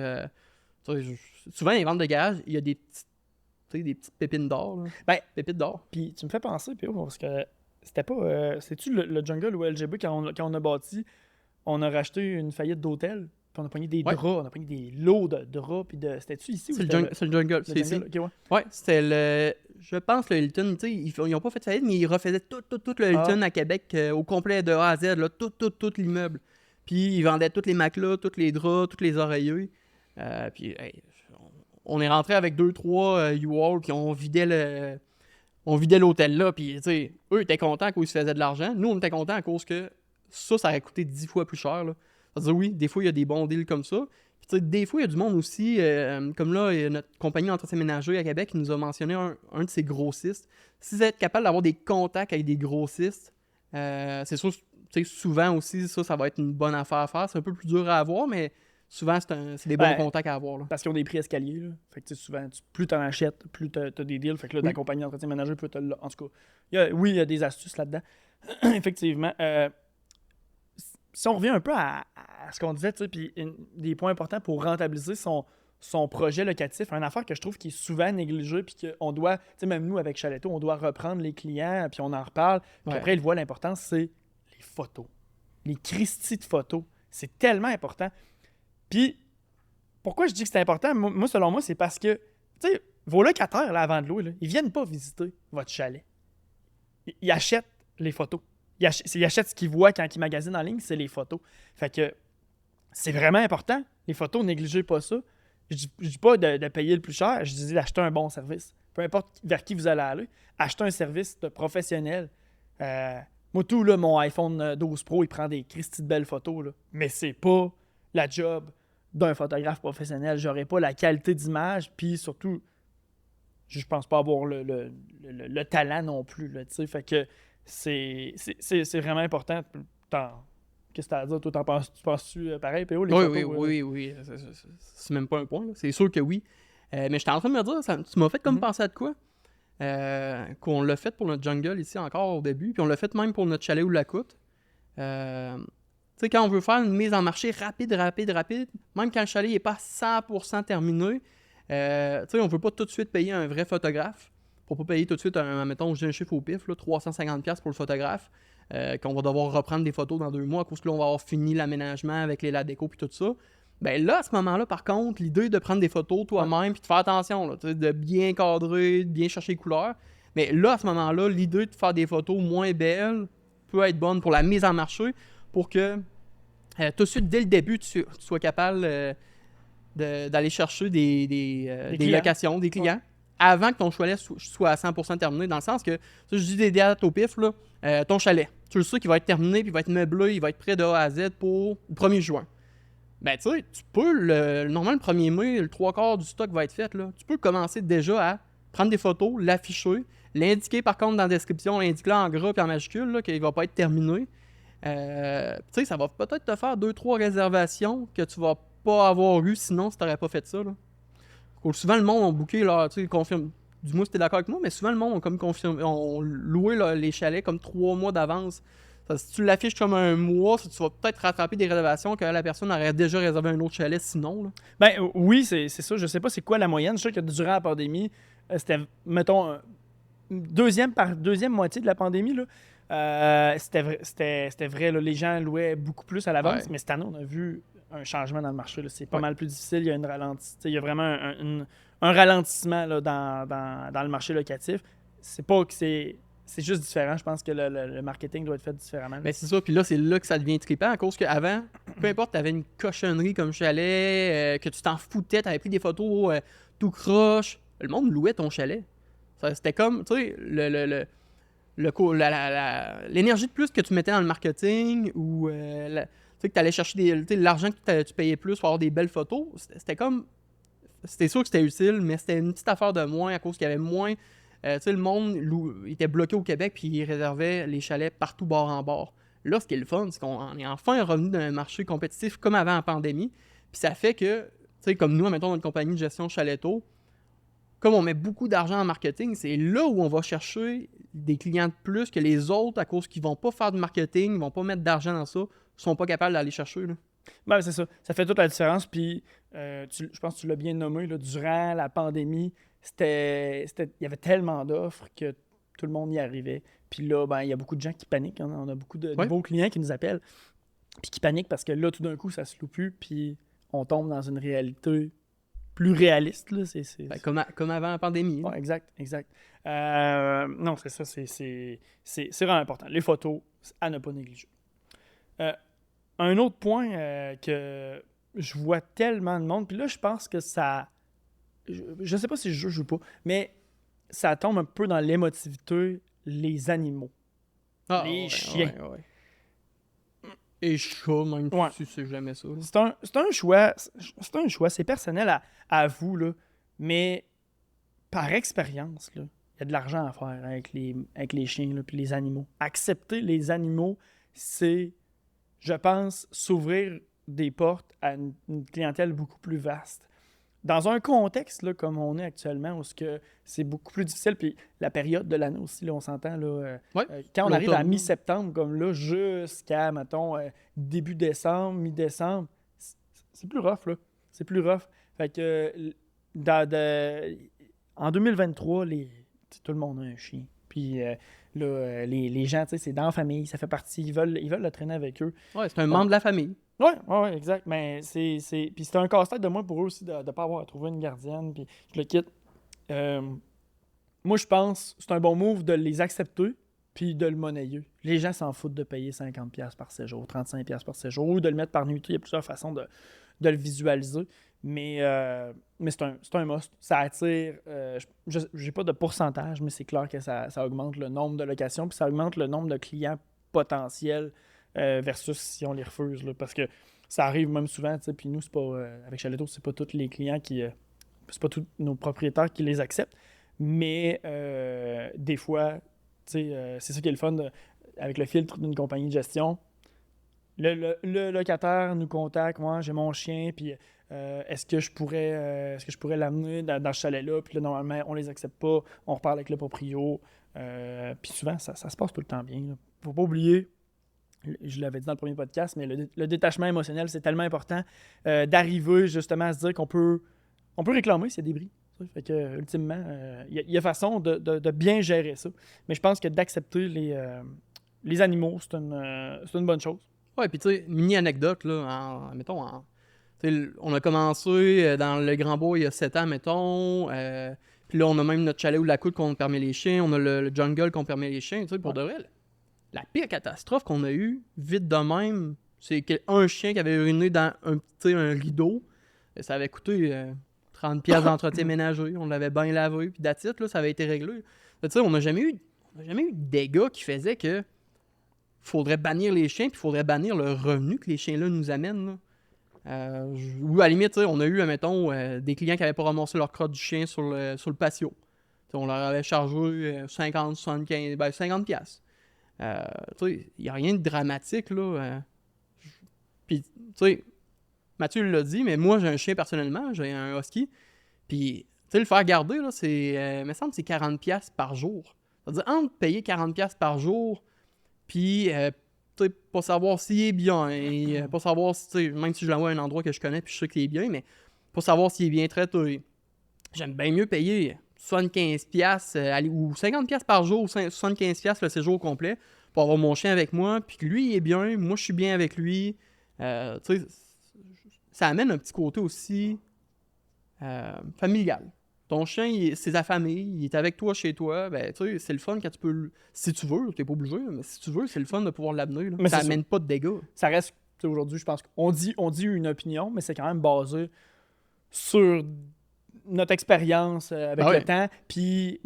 souvent, les ventes de garage, il y a des petites pépines d'or. Ben, pépites d'or. Puis tu me fais penser, Pio, parce que c'était pas... c'est-tu le Jungle ou LGB, quand on a bâti, on a racheté une faillite d'hôtel, puis on a pogné des draps, on a pogné des lots de draps, puis c'était-tu ici? C'est le Jungle, c'est ici. Okay, ouais, c'était le... Je pense le Hilton, tu sais, ils n'ont pas fait faillite, mais ils refaisaient tout le Hilton à Québec, au complet de A à Z, là, tout l'immeuble. Puis ils vendaient tous les matelas, tous les draps, tous les oreillers. Puis on est rentré avec 2-3 U-Haul, puis on vidait l'hôtel là, puis tu sais, eux étaient contents qu'ils se faisaient de l'argent. Nous, on était contents à cause que ça aurait coûté 10 fois plus cher. Là. C'est-à-dire, oui, des fois, il y a des bons deals comme ça. Puis tu sais, des fois, il y a du monde aussi, comme là, il y a notre compagnie d'entretien ménager à Québec qui nous a mentionné un de ses grossistes. Si vous êtes capable d'avoir des contacts avec des grossistes, c'est sûr, tu sais, souvent aussi, ça va être une bonne affaire à faire. C'est un peu plus dur à avoir, mais souvent, c'est des bons contacts à avoir. Là. Parce qu'ils ont des prix escaliers. Là. Fait que souvent, plus tu en achètes, plus tu as des deals. Fait que là, ta compagnie d'entretien manager peut te le... En tout cas, il y a des astuces là-dedans. Effectivement. Si on revient un peu à ce qu'on disait, puis des points importants pour rentabiliser son projet locatif, une affaire que je trouve qui est souvent négligée, puis qu'on doit, même nous avec Chaletto, on doit reprendre les clients, puis on en reparle, puis après, ils voient l'importance, c'est les photos. Les Christie de photos. C'est tellement important. Puis, pourquoi je dis que c'est important? Moi, selon moi, c'est parce que, vos locataires, là, avant de louer, là, ils viennent pas visiter votre chalet. Ils achètent les photos. Ils achètent ce qu'ils voient quand ils magasinent en ligne, c'est les photos. Fait que c'est vraiment important. Les photos, négligez pas ça. Je dis pas de payer le plus cher, je dis d'acheter un bon service. Peu importe vers qui vous allez aller, achetez un service de professionnel. Moi, tout, là, mon iPhone 12 Pro, il prend des Christie de belles photos, là. Mais c'est pas la job d'un photographe professionnel. J'aurais pas la qualité d'image, puis surtout, je pense pas avoir le talent non plus, là, tu sais. Fait que c'est vraiment important. Qu'est-ce que tu as à dire? Toi, tu penses-tu pareil, PO, les photos? Oui. C'est même pas un point, là. C'est sûr que oui. Mais j'étais en train de me dire, tu m'as fait comme penser à de quoi? Qu'on l'a fait pour notre jungle ici encore au début, puis on l'a fait même pour notre chalet ou la coûte. Tu sais, quand on veut faire une mise en marché rapide, même quand le chalet n'est pas 100% terminé, tu sais, on veut pas tout de suite payer un vrai photographe. Pour pas payer tout de suite, mettons, j'ai un chiffre au pif, là, 350$ pour le photographe, qu'on va devoir reprendre des photos dans 2 mois à cause que là, on va avoir fini l'aménagement avec les ladéco et tout ça. Ben là, à ce moment-là, par contre, l'idée de prendre des photos toi-même puis de faire attention, là, de bien cadrer, de bien chercher les couleurs. Mais là, à ce moment-là, l'idée de faire des photos moins belles peut être bonne pour la mise en marché pour que tout de suite, dès le début, tu sois capable d'aller chercher des locations, des clients, avant que ton chalet soit à 100% terminé. Dans le sens que, je dis des dates au pif, là, ton chalet, tu le sais qu'il va être terminé, puis il va être meublé, il va être prêt de A à Z pour le 1er juin. Ben, tu sais, tu peux, normalement, le 1er mai, le 3/4 du stock va être fait, là. Tu peux commencer déjà à prendre des photos, l'afficher, l'indiquer par contre dans la description, l'indiquer en gras et en majuscule, là, qu'il va pas être terminé. Tu sais, ça va peut-être te faire 2-3 réservations que tu vas pas avoir eues sinon si tu n'aurais pas fait ça, là. Souvent, le monde a booké, là, tu sais, confirme. Du moins, si tu es d'accord avec moi, mais souvent, le monde a comme confirmé, ont loué là, les chalets comme 3 mois d'avance. Si tu l'affiches comme un mois, tu vas peut-être rattraper des réservations que la personne aurait déjà réservé un autre chalet sinon. Là. Ben oui, c'est ça. Je sais pas c'est quoi la moyenne. Je sais que durant la pandémie, c'était, mettons, deuxième moitié de la pandémie, là, c'était vrai. Là, les gens louaient beaucoup plus à l'avance, mais cette année, on a vu un changement dans le marché. Là. C'est pas mal plus difficile. Il y a il y a vraiment un ralentissement là, dans le marché locatif. C'est pas que c'est juste différent. Je pense que le marketing doit être fait différemment. Mais c'est ça. Puis là, c'est là que ça devient trippant à cause qu'avant, peu importe, tu avais une cochonnerie comme chalet, que tu t'en foutais, tu avais pris des photos tout croche. Le monde louait ton chalet. C'était comme, tu sais, l'énergie de plus que tu mettais dans le marketing ou tu sais, que tu allais chercher l'argent que tu payais plus pour avoir des belles photos. C'était comme. C'était sûr que c'était utile, mais c'était une petite affaire de moins à cause qu'il y avait moins. Tu sais, le monde était bloqué au Québec puis il réservait les chalets partout bord en bord. Là, ce qui est le fun, c'est qu'on est enfin revenu d'un marché compétitif comme avant la pandémie. Puis ça fait que, tu sais, comme nous, mettons, notre compagnie de gestion Chaletto, comme on met beaucoup d'argent en marketing, c'est là où on va chercher des clients de plus que les autres à cause qu'ils vont pas faire de marketing, ils vont pas mettre d'argent dans ça, sont pas capables d'aller chercher. Là. Ben, c'est ça. Ça fait toute la différence. Puis, je pense que tu l'as bien nommé, là, durant la pandémie, il y avait tellement d'offres que tout le monde y arrivait. Puis là, ben, il y a beaucoup de gens qui paniquent. Hein. On a beaucoup de nouveaux clients qui nous appellent puis qui paniquent parce que là, tout d'un coup, ça se loue plus. Puis on tombe dans une réalité plus réaliste. Là. Ben, comme avant la pandémie. Ouais, exact. Non, c'est ça. C'est vraiment important. Les photos, à ne pas négliger. Un autre point que je vois tellement de monde, puis là, je pense que ça... Je sais pas si je juge ou pas, mais ça tombe un peu dans l'émotivité, les animaux. Les chiens. Ouais. Et chats, même si c'est jamais ça. C'est un choix. C'est un choix. C'est personnel à vous, là. Mais par expérience, là, il y a de l'argent à faire avec les chiens et les animaux. Accepter les animaux, c'est, je pense, s'ouvrir des portes à une clientèle beaucoup plus vaste. Dans un contexte là, comme on est actuellement, où c'est beaucoup plus difficile, puis la période de l'année aussi, là, on s'entend, là, quand on arrive à mi-septembre, comme là, jusqu'à, mettons, début décembre, mi-décembre, c'est plus rough, là. C'est plus rough. Fait que, en 2023, tout le monde a un chien. Puis là, les gens, tu sais, c'est dans la famille, ça fait partie, ils veulent le traîner avec eux. Ouais, c'est un membre de la famille. Ouais, exact. Mais puis c'était un casse-tête de moi pour eux aussi de ne pas avoir trouvé une gardienne. Puis je le quitte. Moi, je pense que c'est un bon move de les accepter puis de le monnayer. Les gens s'en foutent de payer 50$ par séjour, 35$ par séjour, ou de le mettre par nuit. Il y a plusieurs façons de le visualiser. Mais c'est un must. Ça attire. Je n'ai pas de pourcentage, mais c'est clair que ça augmente le nombre de locations puis ça augmente le nombre de clients potentiels versus si on les refuse. Là, parce que ça arrive même souvent. Puis nous, c'est pas avec Chalet-Tour, c'est pas tous les clients c'est pas tous nos propriétaires qui les acceptent. Mais des fois, c'est ça qui est le fun avec le filtre d'une compagnie de gestion. Le locataire nous contacte, moi j'ai mon chien, puis est-ce que je pourrais l'amener dans ce chalet-là, puis là normalement on les accepte pas, on reparle avec le proprio, puis souvent ça se passe tout le temps bien. Là. Faut pas oublier, je l'avais dit dans le premier podcast, mais le détachement émotionnel c'est tellement important d'arriver justement à se dire qu'on peut réclamer ces débris. Fait que ultimement, il y a façon de bien gérer ça, mais je pense que d'accepter les animaux c'est une bonne chose. Ouais, puis tu sais, mini anecdote, là, on a commencé dans le Grand Bois il y a 7 ans, mettons, puis là, on a même notre chalet ou la coude qu'on permet les chiens, on a le jungle qu'on permet les chiens, tu sais, pour de vrai. La pire catastrophe qu'on a eue, vite de même, c'est qu'un chien qui avait uriné dans un rideau, ça avait coûté 30$ d'entretien ménager, on l'avait bien lavé, puis that's it, là, ça avait été réglé. Tu sais, on n'a jamais eu de dégâts qui faisaient que faudrait bannir les chiens, puis il faudrait bannir le revenu que les chiens-là nous amènent. Ou à la limite, on a eu, admettons, des clients qui n'avaient pas ramassé leur crotte du chien sur le patio. T'sais, on leur avait chargé 50, 75, 50$. Il n'y a rien de dramatique, là. Puis, tu sais, Mathieu l'a dit, mais moi, j'ai un chien personnellement, j'ai un husky. Puis, tu sais, le faire garder, là, il me semble que c'est 40$ par jour. C'est-à-dire, entre payer 40$ par jour, puis, pas savoir s'il est bien, et pas savoir si, même si je l'envoie à un endroit que je connais, puis je sais qu'il est bien, mais pas savoir s'il est bien traité. J'aime bien mieux payer 75$ ou 50$ par jour, ou 75$ le séjour complet, pour avoir mon chien avec moi, puis que lui, il est bien, moi, je suis bien avec lui. Ça amène un petit côté aussi familial. Ton chien, c'est ta famille, il est avec toi chez toi, ben tu sais, c'est le fun quand tu peux, si tu veux, t'es pas obligé, mais si tu veux, c'est le fun de pouvoir l'amener. Là. Mais ça amène pas de dégâts. Ça reste, aujourd'hui, je pense qu'on dit une opinion, mais c'est quand même basé sur notre expérience avec le temps, puis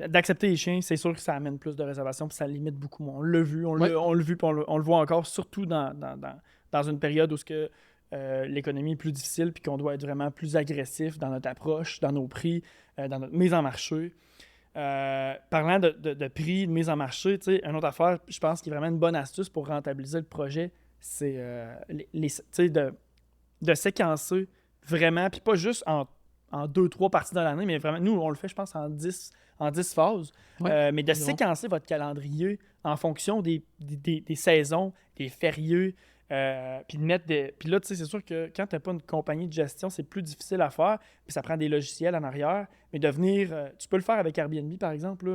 d'accepter les chiens, c'est sûr que ça amène plus de réservations, puis ça limite beaucoup moins. On l'a vu, on le vu, puis on le voit encore, surtout dans une période où l'économie est plus difficile puis qu'on doit être vraiment plus agressif dans notre approche, dans nos prix, dans notre mise en marché. Parlant de prix, de mise en marché, une autre affaire, je pense qu'il y a vraiment une bonne astuce pour rentabiliser le projet, c'est de séquencer vraiment, puis pas juste en 2-3 parties dans l'année, mais vraiment, nous, on le fait, je pense, en 10 phases, mais de séquencer votre calendrier en fonction des saisons, des fériés, puis de mettre puis là, tu sais, c'est sûr que quand tu n'as pas une compagnie de gestion, c'est plus difficile à faire, puis ça prend des logiciels en arrière, mais de venir, tu peux le faire avec Airbnb, par exemple,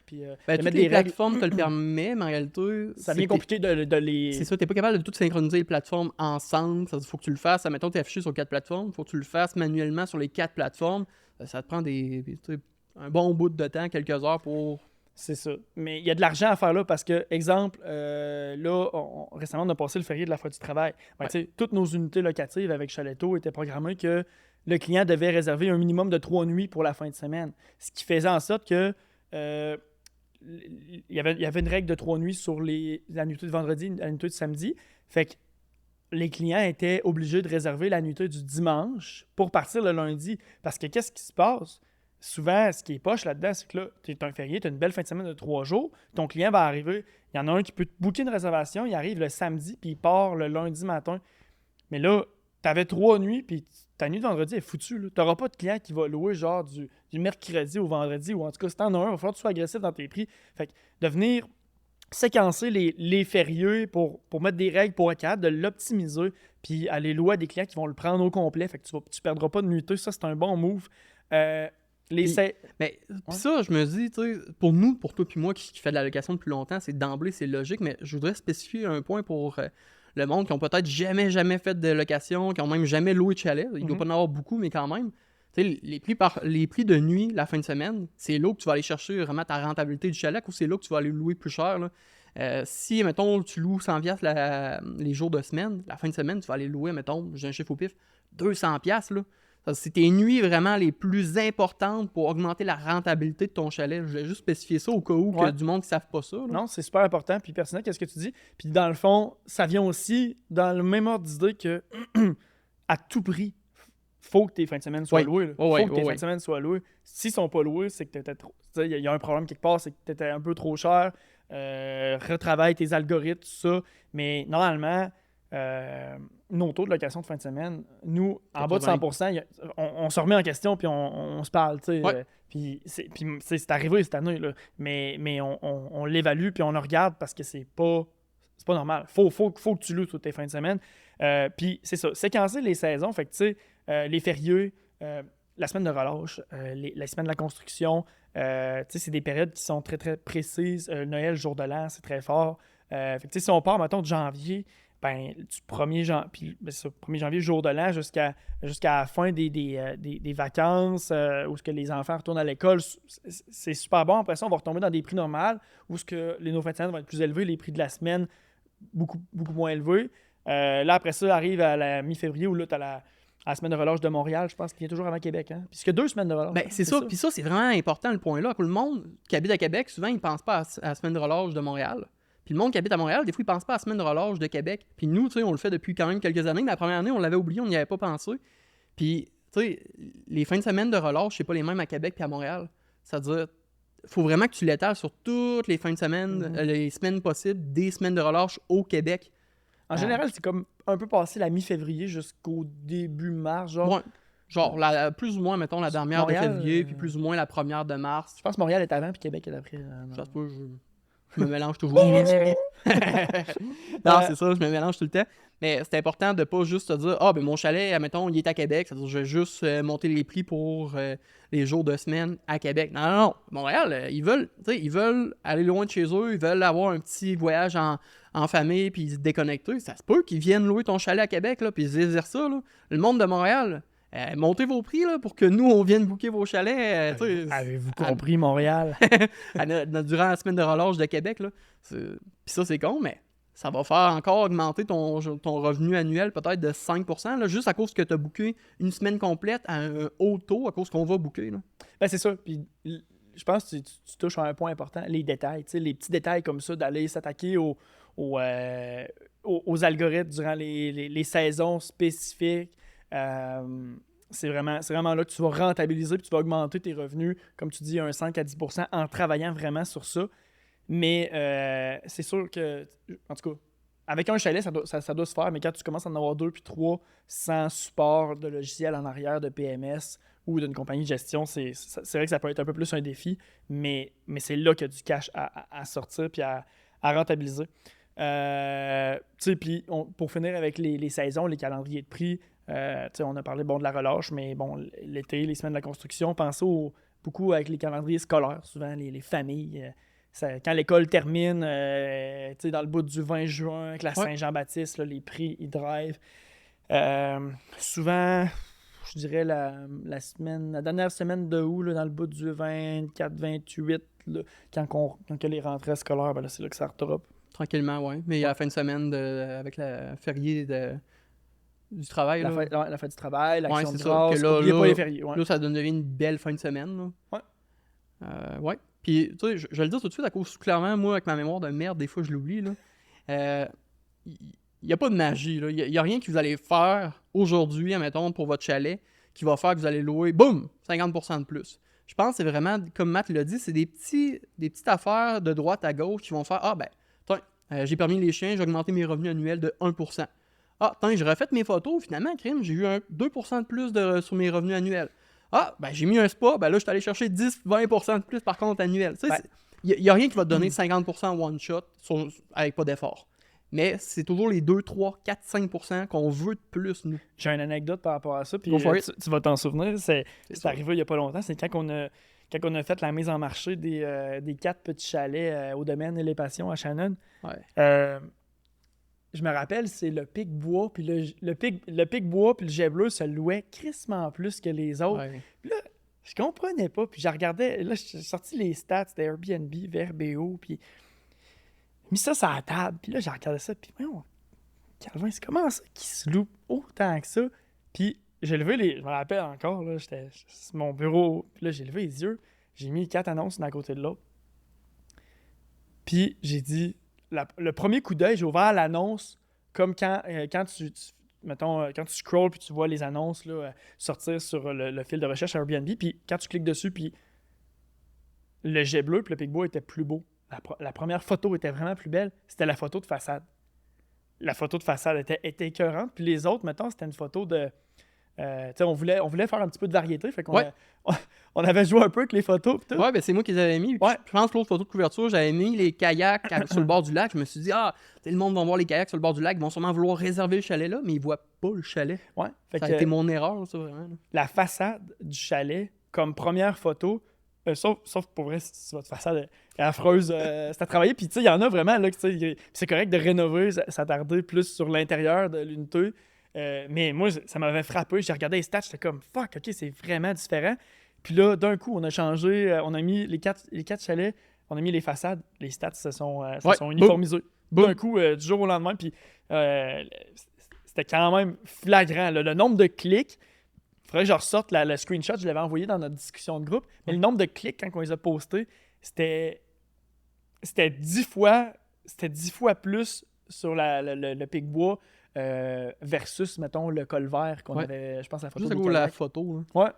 puis toutes les plateformes te le permettent, mais en réalité, ça devient compliqué de les... C'est ça, tu n'es pas capable de tout synchroniser les plateformes ensemble, il faut que tu le fasses, admettons, tu es affiché sur 4 plateformes, il faut que tu le fasses manuellement sur les 4 plateformes, ça te prend un bon bout de temps, quelques heures pour... C'est ça. Mais il y a de l'argent à faire là parce que, exemple, là, récemment, on a passé le férié de la Foire du travail. Toutes nos unités locatives avec Chalet-Tour étaient programmées que le client devait réserver un minimum de 3 nuits pour la fin de semaine. Ce qui faisait en sorte que il y avait une règle de 3 nuits sur la nuitée de vendredi, la nuitée de samedi. Fait que les clients étaient obligés de réserver la nuitée du dimanche pour partir le lundi. Parce que qu'est-ce qui se passe? Souvent, ce qui est poche là-dedans, c'est que là, tu es un férié, tu as une belle fin de semaine de 3 jours, ton client va arriver, il y en a un qui peut te booker une réservation, il arrive le samedi, puis il part le lundi matin. Mais là, t'avais 3 nuits, puis ta nuit de vendredi est foutue. T'auras pas de client qui va louer genre du mercredi au vendredi, ou en tout cas, si t'en as un, il va falloir que tu sois agressif dans tes prix. Fait que de venir séquencer les fériés pour mettre des règles pour être capable de l'optimiser, puis aller louer à des clients qui vont le prendre au complet. Fait que tu perdras pas de nuiteux. Ça, c'est un bon move. Mais ça, je me dis, tu sais, pour nous, pour toi puis moi qui fait de la location depuis longtemps, c'est d'emblée, c'est logique, mais je voudrais spécifier un point pour le monde qui ont peut-être jamais fait de location, qui ont même jamais loué de chalet. Il doit pas en avoir beaucoup, mais quand même. Tu sais, les prix de nuit la fin de semaine, c'est là que tu vas aller chercher vraiment ta rentabilité du chalet, ou c'est là que tu vas aller louer plus cher. Là. Si, mettons, tu loues 100$ les jours de semaine, la fin de semaine, tu vas aller louer, mettons, j'ai un chiffre au pif, 200$, là. C'est tes nuits vraiment les plus importantes pour augmenter la rentabilité de ton chalet. Je vais juste spécifier ça au cas où il y a du monde qui ne savent pas ça. Là. Non, c'est super important. Puis personnel, qu'est-ce que tu dis? Puis dans le fond, ça vient aussi dans le même ordre d'idée que à tout prix, faut que tes fins de semaine soient louées. Faut que tes fins de semaine soient louées. S'ils sont pas loués, c'est que t'étais trop. Il y a un problème quelque part, c'est que tu étais un peu trop cher. Retravaille tes algorithmes, tout ça. Mais normalement, nos taux de location de fin de semaine, nous, en bas de 100%, on se remet en question puis on se parle. Puis c'est arrivé cette année, là. Mais on l'évalue puis on le regarde parce que c'est pas normal. Faut que tu loues toutes tes fins de semaine. Puis c'est ça, séquencer les saisons. Fait que tu sais, les fériés, la semaine de relâche, la semaine de la construction, c'est des périodes qui sont très, très précises. Noël, jour de l'an, c'est très fort. Fait que si on part, mettons, de janvier, ben, du 1er janvier, jour de l'an, jusqu'à la fin des vacances, où ce que les enfants retournent à l'école, c'est super bon. Après ça, on va retomber dans des prix normaux, où ce que nos fins de semaine vont être plus élevés, les prix de la semaine beaucoup, beaucoup moins élevés. Là, après ça, arrive à la mi-février, où là, tu as la semaine de relâche de Montréal, je pense qu'il y a toujours avant Québec. Hein? Puisque 2 semaines de relâche. Ben, c'est ça. Puis ça, c'est vraiment important, le point-là. Que le monde qui habite à Québec, souvent, il ne pense pas à la semaine de relâche de Montréal. Puis le monde qui habite à Montréal, des fois, ils ne pensent pas à la semaine de relâche de Québec. Puis nous, tu sais, on le fait depuis quand même quelques années. Mais la première année, on l'avait oublié, on n'y avait pas pensé. Puis, tu sais, les fins de semaine de relâche, c'est pas les mêmes à Québec et à Montréal. C'est-à-dire, il faut vraiment que tu l'étales sur toutes les fins de semaine, les semaines possibles, des semaines de relâche au Québec. En général, c'est comme un peu passé la mi-février jusqu'au début mars, genre. Ouais. Genre, plus ou moins, mettons, la dernière de février, puis plus ou moins la première de mars. Je pense que Montréal est avant, puis Québec est après. Ça se peut, je me mélange toujours. Non, c'est ça, je me mélange tout le temps. Mais c'est important de pas juste te dire « Ah, ben mon chalet, admettons, il est à Québec. » C'est-à-dire je vais juste monter les prix pour les jours de semaine à Québec. Non. Montréal, ils veulent aller loin de chez eux. Ils veulent avoir un petit voyage en famille puis se déconnecter. Ça se peut qu'ils viennent louer ton chalet à Québec puis ils désirent ça. Là. Le monde de Montréal... montez vos prix là, pour que nous, on vienne booker vos chalets. Avez-vous compris, Montréal? Durant la semaine de relâche de Québec. Puis ça, c'est con, mais ça va faire encore augmenter ton revenu annuel peut-être de 5%, là, juste à cause que tu as booké une semaine complète à un haut taux, à cause qu'on va booker. Là. Ben, c'est ça. Puis je pense que tu touches à un point important, les détails. Les petits détails comme ça, d'aller s'attaquer aux algorithmes durant les saisons spécifiques. C'est vraiment là que tu vas rentabiliser et tu vas augmenter tes revenus, comme tu dis, un 5 à 10% en travaillant vraiment sur ça. Mais c'est sûr que, en tout cas, avec un chalet, ça doit se faire, mais quand tu commences à en avoir 2 puis 3 sans support de logiciel en arrière de PMS ou d'une compagnie de gestion, c'est vrai que ça peut être un peu plus un défi, mais c'est là qu'il y a du cash à sortir puis à rentabiliser. Puis pour finir avec les saisons, les calendriers de prix, on a parlé de la relâche, mais bon, l'été, les semaines de la construction, pensez beaucoup avec les calendriers scolaires, souvent les familles. Quand l'école termine, dans le bout du 20 juin, avec la Saint-Jean-Baptiste, là, les prix, ils drive. Souvent, je dirais la dernière semaine de août, là, dans le bout du 24-28, quand les rentrées scolaires, ben là, c'est là que ça retroppe. Tranquillement, oui. Mais à la fin de semaine, avec la férié du travail. La fête du travail, l'action de grâce, n'oubliez pas les fériés. Là, ça devient une belle fin de semaine. Là. Ouais. Puis, tu sais, je vais le dire tout de suite, à cause, clairement, moi, avec ma mémoire de merde, des fois, je l'oublie. Il n'y a pas de magie. Il n'y a rien que vous allez faire aujourd'hui, admettons, pour votre chalet, qui va faire que vous allez louer, boum, 50% de plus. Je pense que c'est vraiment, comme Matt l'a dit, c'est des petites affaires de droite à gauche qui vont faire « Ah, ben, j'ai permis les chiens, j'ai augmenté mes revenus annuels de 1%. Ah, attends, j'ai refait mes photos, finalement, crime, j'ai eu 2% de plus sur mes revenus annuels. Ah, ben j'ai mis un spa, ben là, je suis allé chercher 10-20% de plus par contre annuel. Tu sais, il n'y a rien qui va te donner 50% one shot avec pas d'effort. Mais c'est toujours les 2, 3, 4, 5% qu'on veut de plus, nous. J'ai une anecdote par rapport à ça, puis tu vas t'en souvenir. C'est arrivé il n'y a pas longtemps. C'est quand on a fait la mise en marché des 4 petits chalets au domaine et les passions à Shannon. Ouais. Je me rappelle, c'est le pic bois, puis le pic bois, puis le jet bleu se louait crissement plus que les autres. Ouais. Puis là, je comprenais pas, puis je regardais, là, j'ai sorti les stats d'Airbnb, VRBO, puis j'ai mis ça sur la table, puis là, j'ai regardé ça, puis voyons, Calvin, c'est comment ça qu'il se loue autant que ça? Puis j'ai levé je me rappelle encore, là, c'est mon bureau, puis là, j'ai levé les yeux, j'ai mis 4 annonces l'un à côté de l'autre. Puis j'ai dit, le premier coup d'œil, j'ai ouvert l'annonce comme quand quand tu scrolls puis tu vois les annonces là, sortir sur le fil de recherche Airbnb, puis quand tu cliques dessus, puis le jet bleu puis le pic bois était plus beau. La première photo était vraiment plus belle. C'était la photo de façade. La photo de façade était écœurante. Puis les autres, mettons, c'était une photo de... on voulait faire un petit peu de variété. Fait qu'on on avait joué un peu avec les photos. Pis tout. Ouais, ben c'est moi qui les avais mis. Ouais. Je pense que l'autre photo de couverture, j'avais mis les kayaks sur le bord du lac. Je me suis dit, le monde va voir les kayaks sur le bord du lac. Ils vont sûrement vouloir réserver le chalet là, mais ils voient pas le chalet. Ouais. Ça a été mon erreur, ça, vraiment. Là. La façade du chalet, comme première photo, sauf pour vrai, si votre façade est affreuse, c'est à travailler. Puis tu sais, il y en a vraiment, là, c'est correct de rénover, s'attarder plus sur l'intérieur de l'unité. Mais moi, ça m'avait frappé. J'ai regardé les stats, j'étais comme, fuck, ok, c'est vraiment différent. Puis là, d'un coup, on a changé, on a mis les quatre chalets, on a mis les façades, les stats se sont uniformisés. D'un coup, du jour au lendemain, puis c'était quand même flagrant. Le nombre de clics, il faudrait que je ressorte le screenshot, je l'avais envoyé dans notre discussion de groupe, mais le nombre de clics quand on les a postés, c'était 10 fois plus sur le pic bois versus, mettons, le col vert qu'on avait, je pense, la photo juste des la photo. Là. Ouais.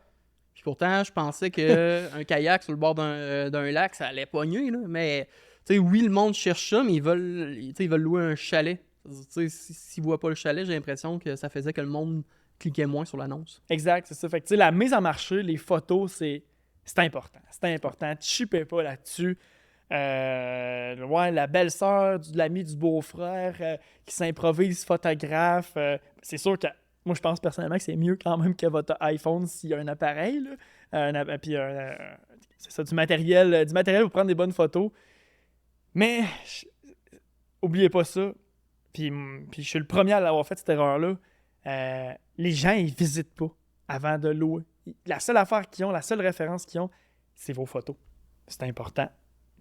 Puis pourtant, je pensais qu'un kayak sur le bord d'un lac, ça allait pogner, là. Mais, tu sais, oui, le monde cherche ça, mais ils veulent louer un chalet. Tu sais, s'ils voient pas le chalet, j'ai l'impression que ça faisait que le monde cliquait moins sur l'annonce. Exact, c'est ça. Fait que, tu sais, la mise en marché, les photos, c'est important. C'est important. Chippez pas là-dessus. La belle-sœur de l'ami du beau-frère qui s'improvise photographe. C'est sûr que moi, je pense personnellement que c'est mieux quand même que votre iPhone s'il y a un appareil. Là. Puis c'est ça, du matériel pour prendre des bonnes photos. Mais oubliez pas ça. Puis je suis le premier à l'avoir fait, cette erreur-là. Les gens, ils visitent pas avant de louer. La seule affaire qu'ils ont, la seule référence qu'ils ont, c'est vos photos. C'est important.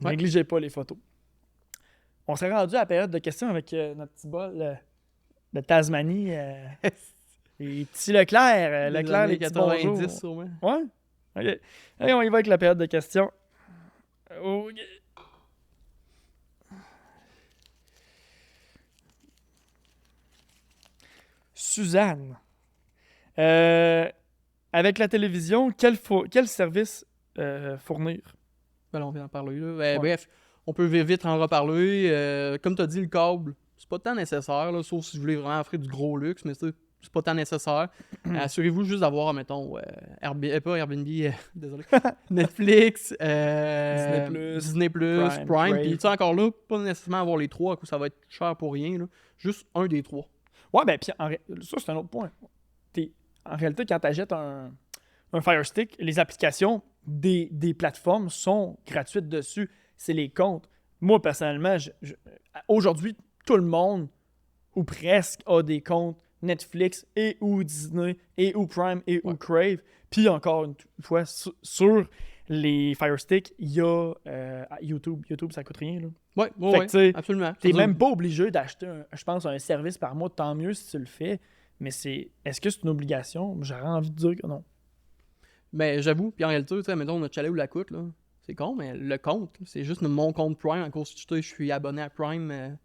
Ouais. Négligez pas les photos. On s'est rendu à la période de questions avec notre petit bol de Tasmanie. Les petits Leclerc. Leclerc, les petits 90 bonjours. sûrement. Ouais. OK. Allez, on y va avec la période de questions. OK. Suzanne. Avec la télévision, quel service fournir? Ben, on vient d'en parler là. Bref, on peut vite en reparler. Comme tu as dit, le câble, c'est pas tant nécessaire, là, sauf si vous voulez vraiment offrir du gros luxe, mais c'est pas tant nécessaire. Assurez-vous juste d'avoir, mettons, pas Airbnb, désolé, Netflix, Disney+, Prime. Puis tu sais, encore là, pas nécessairement avoir les trois, ça va être cher pour rien. Là. Juste un des trois. Ouais, ben, puis ça, c'est un autre point. En réalité, quand tu achètes un Fire Stick, les applications des plateformes sont gratuites dessus. C'est les comptes. Moi, personnellement, aujourd'hui, tout le monde, ou presque, a des comptes Netflix et ou Disney et ou Prime et ou Crave. Puis encore une fois, sur les Fire Stick, il y a YouTube. YouTube, ça coûte rien. Ouais, absolument. T'es même pas obligé d'acheter, je pense, un service par mois. Tant mieux si tu le fais. Mais est-ce que c'est une obligation? J'aurais envie de dire que non. Mais j'avoue, puis en réalité, tu sais, mettons notre chalet ou la coûte, là, c'est con, mais le compte, là, c'est juste mon compte Prime. En cause, je suis abonné à Prime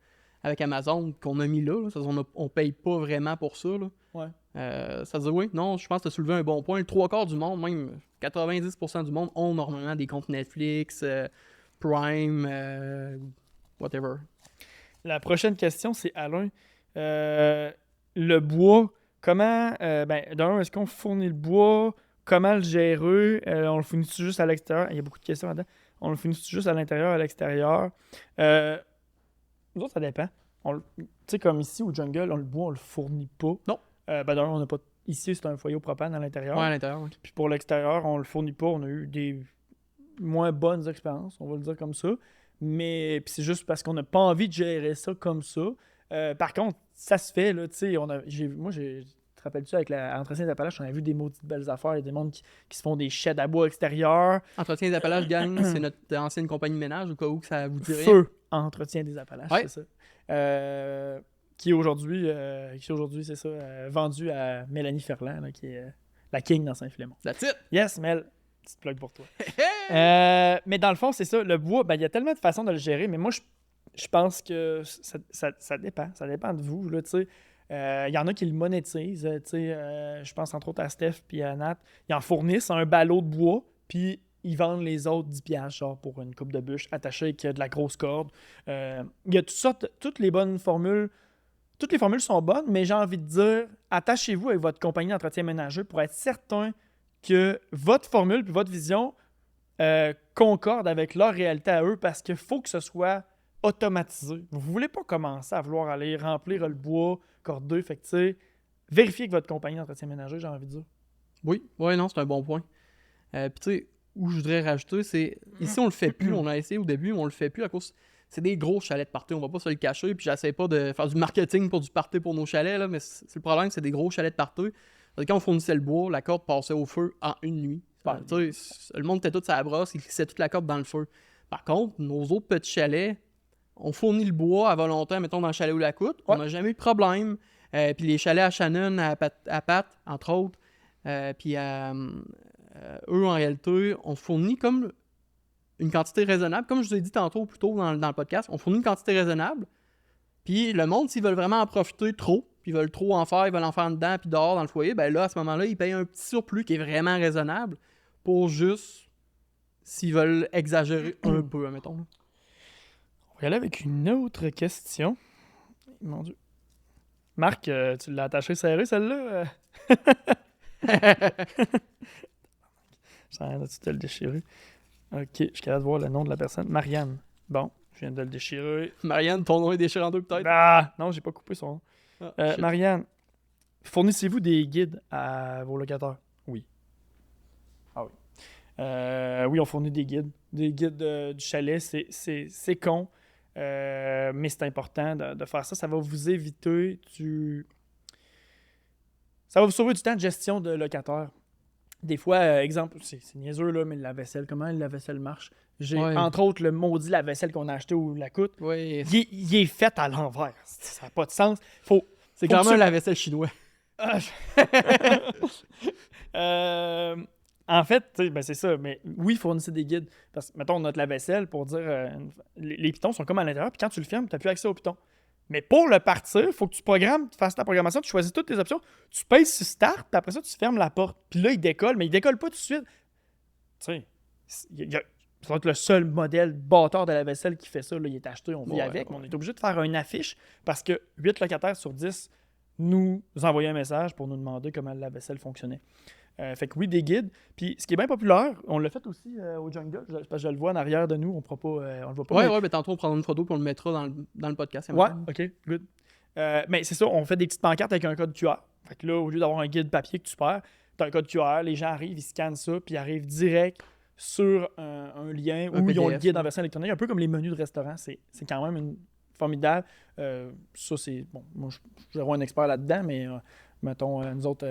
avec Amazon qu'on a mis là. On paye pas vraiment pour ça. Là. Ouais. Ça veut dire, oui, non, je pense que tu as soulevé un bon point. Le 3/4 du monde, même 90% du monde, ont normalement des comptes Netflix, Prime, whatever. La prochaine question, c'est Alain. le bois, comment, d'un, est-ce qu'on fournit le bois? Comment le gérer? On le fournit juste à l'extérieur? Il y a beaucoup de questions là-dedans. On le fournit juste à l'intérieur, à l'extérieur? Nous autres, ça dépend. Tu sais, comme ici au jungle, le bois, on le fournit pas. Non. D'un, on n'a pas. Ici, c'est un foyer au propane à l'intérieur. Ouais, à l'intérieur, oui. Puis pour l'extérieur, on le fournit pas. On a eu des moins bonnes expériences, on va le dire comme ça. Mais puis c'est juste parce qu'on n'a pas envie de gérer ça comme ça. Par contre, ça se fait, là, tu sais, te rappelles-tu, avec l'entretien des Appalaches, on a vu des maudites belles affaires, il y a des mondes qui se font des sheds à bois extérieurs. Entretien des Appalaches, gang, c'est notre ancienne compagnie de ménage, au cas où que ça vous dirait. Feu Entretien des Appalaches, ouais. c'est ça. Qui aujourd'hui, c'est ça, vendu à Mélanie Ferland, là, qui est la king dans Saint-Philémon. That's it! Yes, Mel, petite plug pour toi. Mais dans le fond, c'est ça, le bois, il y a tellement de façons de le gérer, mais moi, je pense que ça dépend. Ça dépend de vous, là, tu sais. Il y en a qui le monétisent, tu sais. Je pense entre autres à Steph puis à Nat. Ils en fournissent un ballot de bois, puis ils vendent les autres 10$, genre pour une coupe de bûche attachée avec de la grosse corde. Il y a toutes les bonnes formules. Toutes les formules sont bonnes, mais j'ai envie de dire, attachez-vous avec votre compagnie d'entretien ménager pour être certain que votre formule puis votre vision concorde avec leur réalité à eux, parce qu'il faut que ce soit automatisé. Vous ne voulez pas commencer à vouloir aller remplir le bois, corder, fait que tu sais, vérifiez que votre compagnie d'entretien ménager, j'ai envie de dire. Oui, non, c'est un bon point. Puis tu sais, où je voudrais rajouter, c'est, ici on le fait plus, on a essayé au début, mais on le fait plus à cause, c'est des gros chalets de party, on va pas se le cacher, puis j'essaie pas de faire du marketing pour du party pour nos chalets, là, mais c'est le problème, c'est des gros chalets de party. Quand on fournissait le bois, la corde passait au feu en une nuit. Tu sais, le monde était tout à la brosse, il glissait toute la corde dans le feu. Par contre, nos autres petits chalets, on fournit le bois à volonté, mettons dans le chalet où la coûte, on n'a jamais eu de problème. Puis les chalets à Shannon, à Pat, entre autres, puis eux, en réalité, on fournit comme une quantité raisonnable. Comme je vous ai dit tantôt, plus tôt dans le podcast, on fournit une quantité raisonnable. Puis le monde, s'ils veulent vraiment en profiter trop, puis ils veulent trop en faire, ils veulent en faire dedans, puis dehors dans le foyer, ben là, à ce moment-là, ils payent un petit surplus qui est vraiment raisonnable pour juste, s'ils veulent exagérer un peu, admettons. On va y aller avec une autre question. Mon Dieu. Marc, tu l'as attaché serré, celle-là? Ça tu te le déchirer. Ok, je suis capable de voir le nom de la personne. Marianne. Bon, je viens de le déchirer. Marianne, ton nom est déchiré en deux, peut-être? Ah! Non, j'ai pas coupé son nom. Ah, Marianne, fournissez-vous des guides à vos locataires? Oui. Ah oui. Oui, on fournit des guides. Des guides du chalet, c'est con. Mais c'est important de faire ça. Ça va vous éviter Ça va vous sauver du temps de gestion de locataire. Des fois, exemple, c'est niaiseux, là, mais le lave-vaisselle, comment le lave-vaisselle marche? J'ai, entre autres, le maudit lave-vaisselle qu'on a acheté ou la coûte. Oui. Il est fait à l'envers. Ça n'a pas de sens. C'est quand même un lave-vaisselle chinois. En fait, c'est ça. Mais oui, fournissez des guides. Parce que, mettons, notre lave-vaisselle, pour dire, les pitons sont comme à l'intérieur, puis quand tu le fermes, tu n'as plus accès aux pitons. Mais pour le partir, il faut que tu programmes, tu fasses ta programmation, tu choisis toutes tes options, tu pèses sur Start, puis après ça, tu fermes la porte. Puis là, il décolle, mais il décolle pas tout de suite. Tu sais, ça va être le seul modèle bâtard de la vaisselle qui fait ça. Là, il est acheté, on vit avec, mais on est obligé de faire une affiche parce que 8 locataires sur 10 nous envoyaient un message pour nous demander comment la vaisselle fonctionnait. Fait que oui, des guides. Puis ce qui est bien populaire, on l'a fait aussi au Jungle, parce que je le vois en arrière de nous, on le voit pas. Ouais, mais tantôt on prendra une photo et on le mettra dans le podcast. Ouais, ok, good. Mais c'est ça, on fait des petites pancartes avec un code QR. Fait que là, au lieu d'avoir un guide papier que tu perds, t'as un code QR, les gens arrivent, ils scannent ça, puis ils arrivent direct sur un lien où ils ont le guide en version électronique, un peu comme les menus de restaurant. C'est quand même formidable. Ça, c'est... Bon, moi, je vais un expert là-dedans, mais... mettons, nous autres,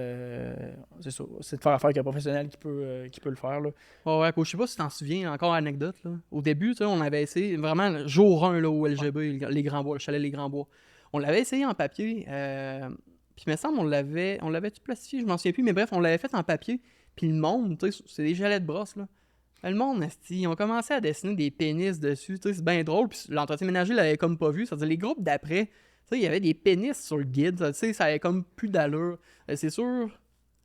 c'est ça. C'est de faire affaire avec un professionnel qui peut le faire. Là. Ouais, je sais pas si tu t'en souviens, encore anecdote. Là. Au début, on avait essayé, vraiment, jour 1 là, au LGB, les Grands Bois, le chalet Les Grands Bois. On l'avait essayé en papier, puis il me semble on l'avait-tu plastifié, je m'en souviens plus, mais bref, on l'avait fait en papier, puis le monde, c'est des chalets de brosse, là. Le monde, ils ont commencé à dessiner des pénis dessus, c'est bien drôle, puis l'entretien ménager l'avait comme pas vu, c'est-à-dire les groupes d'après, il y avait des pénis sur le guide, ça avait comme plus d'allure. C'est sûr,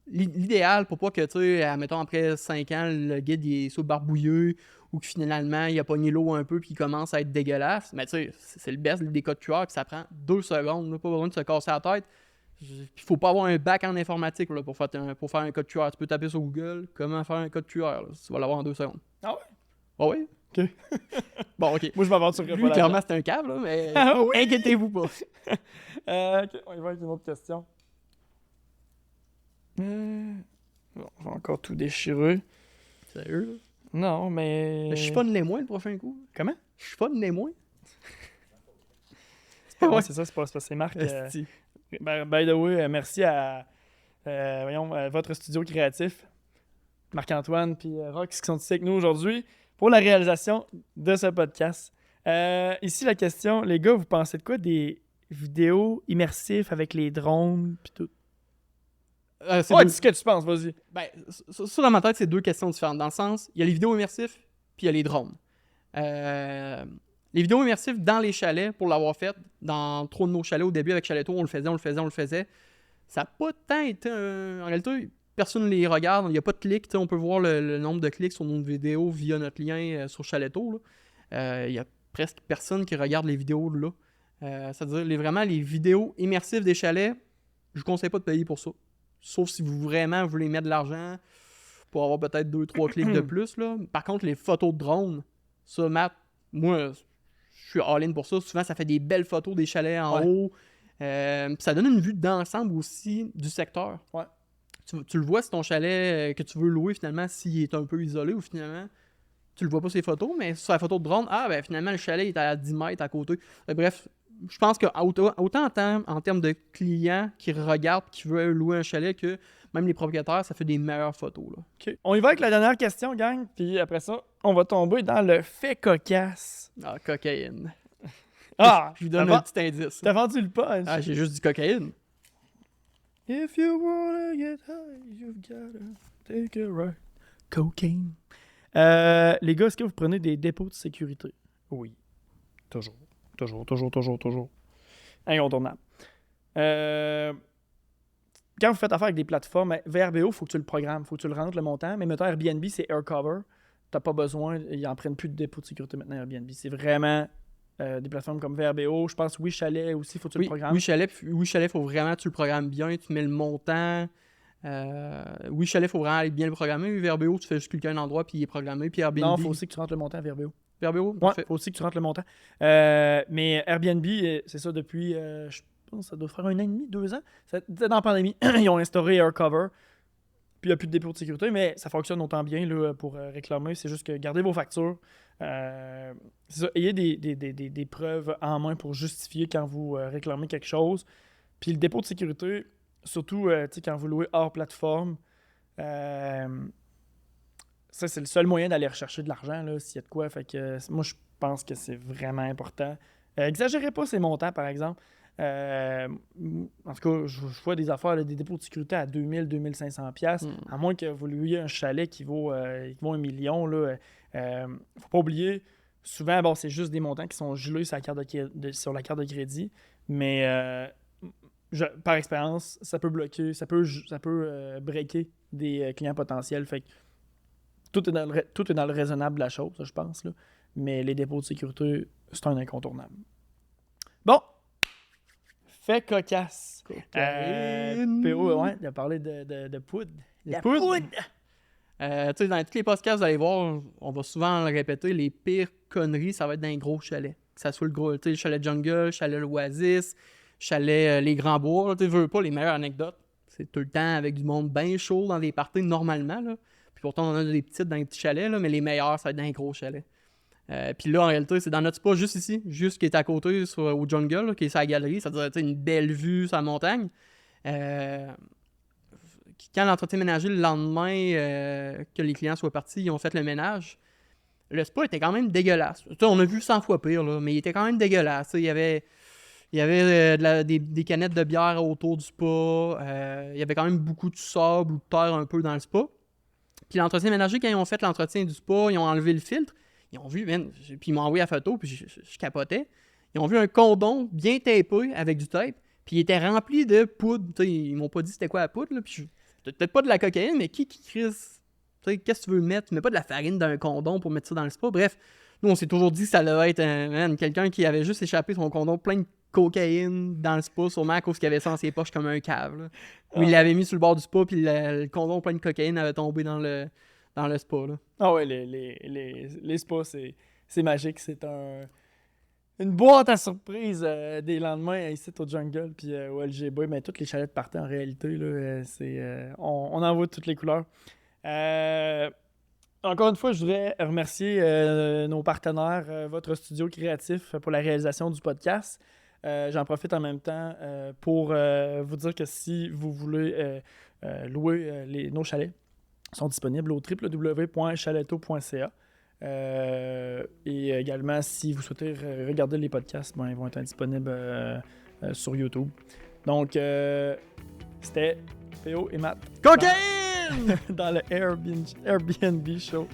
l'idéal pour pas que, mettons, après 5 ans, le guide il est sous barbouilleux ou que finalement, il a pogné l'eau un peu puis il commence à être dégueulasse. Mais c'est le best des codes QR que ça prend 2 secondes, là, pas besoin de se casser la tête. Il faut pas avoir un bac en informatique là, pour faire un code QR. Tu peux taper sur Google comment faire un code QR. Là, tu vas l'avoir en 2 secondes. Ah ouais? Ah oui? Ok. Bon, ok. Moi, je m'aventurerai Lui, pas là-dedans. clairement, c'est un câble, là, mais Ah oui? inquiétez-vous pas. Ok, on y va avec une autre question. Bon, je vais encore tout déchirer. Sérieux, là? Non, mais... Je suis pas de l'émoin le prochain coup. Comment? Je suis pas de l'émoin. Ouais, c'est ça, c'est Marc. Esti. By the way, merci à votre studio créatif, Marc-Antoine puis Rox qui sont ici avec nous aujourd'hui pour la réalisation de ce podcast. Ici, la question, les gars, vous pensez de quoi des vidéos immersives avec les drones puis tout? Dis ce que tu penses, vas-y. Ben, ça, dans ma tête, c'est 2 questions différentes. Dans le sens, il y a les vidéos immersives, puis il y a les drones. Les vidéos immersives dans les chalets, pour l'avoir fait, dans 3 de nos chalets au début avec Chalet-Tour, on le faisait. Ça n'a pas tant été en réalité, personne ne les regarde, il n'y a pas de clics. On peut voir le nombre de clics sur nos vidéos via notre lien sur Chalet-Tour. Il y a presque personne qui regarde les vidéos là. C'est-à-dire, vraiment, les vidéos immersives des chalets, je ne vous conseille pas de payer pour ça. Sauf si vous vraiment voulez mettre de l'argent pour avoir peut-être 2-3 clics de plus. Là. Par contre, les photos de drone, ça, Matt, moi, je suis all-in pour ça. Souvent, ça fait des belles photos des chalets en haut. Ça donne une vue d'ensemble aussi du secteur. Ouais. Tu le vois si ton chalet que tu veux louer, finalement, s'il est un peu isolé ou finalement, tu le vois pas ces photos, mais sur la photo de drone, finalement, le chalet est à 10 mètres à côté. Bref, je pense que autant en termes de clients qui regardent, qui veulent louer un chalet, que même les propriétaires, ça fait des meilleures photos. Là. Okay. On y va avec la dernière question, gang. Puis après ça, on va tomber dans le fait cocasse. Ah, cocaïne. Ah! Je vous donne un petit indice. T'as vendu le punch. Ah, j'ai juste dit cocaïne. If you wanna get high, you've gotta take a ride. Cocaine. Les gars, est-ce que vous prenez des dépôts de sécurité? Oui. Toujours. Incontournable. Quand vous faites affaire avec des plateformes, VRBO, il faut que tu le programmes, il faut que tu le rentres le montant. Mais mettons Airbnb, c'est AirCover. T'as pas besoin, ils en prennent plus de dépôts de sécurité maintenant Airbnb. C'est vraiment des plateformes comme VRBO. Je pense Oui Chalet aussi, il faut que tu le programmes. Oui Chalet, il faut vraiment que tu le programmes bien, tu mets le montant. Oui Chalet, il faut vraiment aller bien le programmer. VRBO, tu fais juste cliquer à un endroit puis il est programmé. Puis Airbnb. Non, il faut aussi que tu rentres le montant à VRBO. VRBO? Ouais, il faut aussi que tu rentres le montant. Mais Airbnb, c'est ça depuis, je pense que ça doit faire 1 an et demi, 2 ans. C'était dans la pandémie. Ils ont instauré AirCover. Puis il n'y a plus de dépôt de sécurité, mais ça fonctionne autant bien là, pour réclamer. C'est juste que gardez vos factures. C'est ça, ayez des preuves en main pour justifier quand vous réclamez quelque chose. Puis le dépôt de sécurité, surtout quand vous louez hors plateforme, ça, c'est le seul moyen d'aller rechercher de l'argent, là, s'il y a de quoi. Fait que moi, je pense que c'est vraiment important. Exagérez pas ces montants, par exemple. En tout cas, je vois des affaires, là, des dépôts de sécurité à 2000-2500 $. À moins que vous louiez un chalet qui vaut 1 million. Faut pas oublier, souvent, bon, c'est juste des montants qui sont gelés sur la carte de crédit. Mais par expérience, ça peut bloquer, ça peut breaker des clients potentiels. Fait que tout est dans le raisonnable de la chose, je pense. Là. Mais les dépôts de sécurité, c'est un incontournable. Bon! Fait cocasse. PO, ouais, il a parlé de poudre. La poudre! Dans tous les podcasts, vous allez voir, on va souvent le répéter, les pires conneries, ça va être dans les gros chalets. Que ça soit le chalet Jungle, chalet l'Oasis, chalet Les Grands Bois. Tu veux pas les meilleures anecdotes. C'est tout le temps avec du monde bien chaud dans des parties normalement. Là. Puis pourtant, on en a des petites dans les petits chalets, là, mais les meilleurs, ça va être dans les gros chalets. Puis là, en réalité, c'est dans notre spot juste ici, juste qui est à côté au Jungle, là, qui est sur la galerie. Ça veut dire une belle vue sur la montagne. Quand l'entretien ménager, le lendemain que les clients soient partis, ils ont fait le ménage. Le spa était quand même dégueulasse. On a vu 100 fois pire, là, mais il était quand même dégueulasse. Il y avait des canettes de bière autour du spa. Il y avait quand même beaucoup de sable ou de terre un peu dans le spa. Puis l'entretien ménager, quand ils ont fait l'entretien du spa, ils ont enlevé le filtre. Ils ont vu, puis ils m'ont envoyé la photo, puis je capotais. Ils ont vu un condom bien tapé avec du tape, puis il était rempli de poudre. T'sais, ils m'ont pas dit c'était quoi la poudre, là, puis peut-être pas de la cocaïne, mais qui crise? Qu'est-ce que tu veux mettre? Tu mets pas de la farine dans un condom pour mettre ça dans le spa. Bref, Nous, on s'est toujours dit que ça devait être quelqu'un qui avait juste échappé son condom plein de cocaïne dans le spa, sûrement à cause qu'il avait ça dans ses poches comme un cave. Là. Où il l'avait mis sur le bord du spa, puis le condom plein de cocaïne avait tombé dans le spa. Là. Ah ouais, les spas, c'est magique. C'est une boîte à surprise des lendemains ici au Jungle, puis au LGB. Mais toutes les chalets de party, en réalité, là, on en voit toutes les couleurs. Encore une fois, je voudrais remercier nos partenaires, votre studio créatif pour la réalisation du podcast. J'en profite en même temps pour vous dire que si vous voulez louer nos chalets, ils sont disponibles au www.chaleto.ca. Et également, si vous souhaitez regarder les podcasts, ils vont être disponibles sur YouTube. Donc, c'était P.O. et Matt. Cocaïne! Dans le Airbnb show.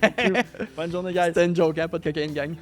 Bonne journée, guys. C'était une joke, hein? Pas de cocaïne, gang.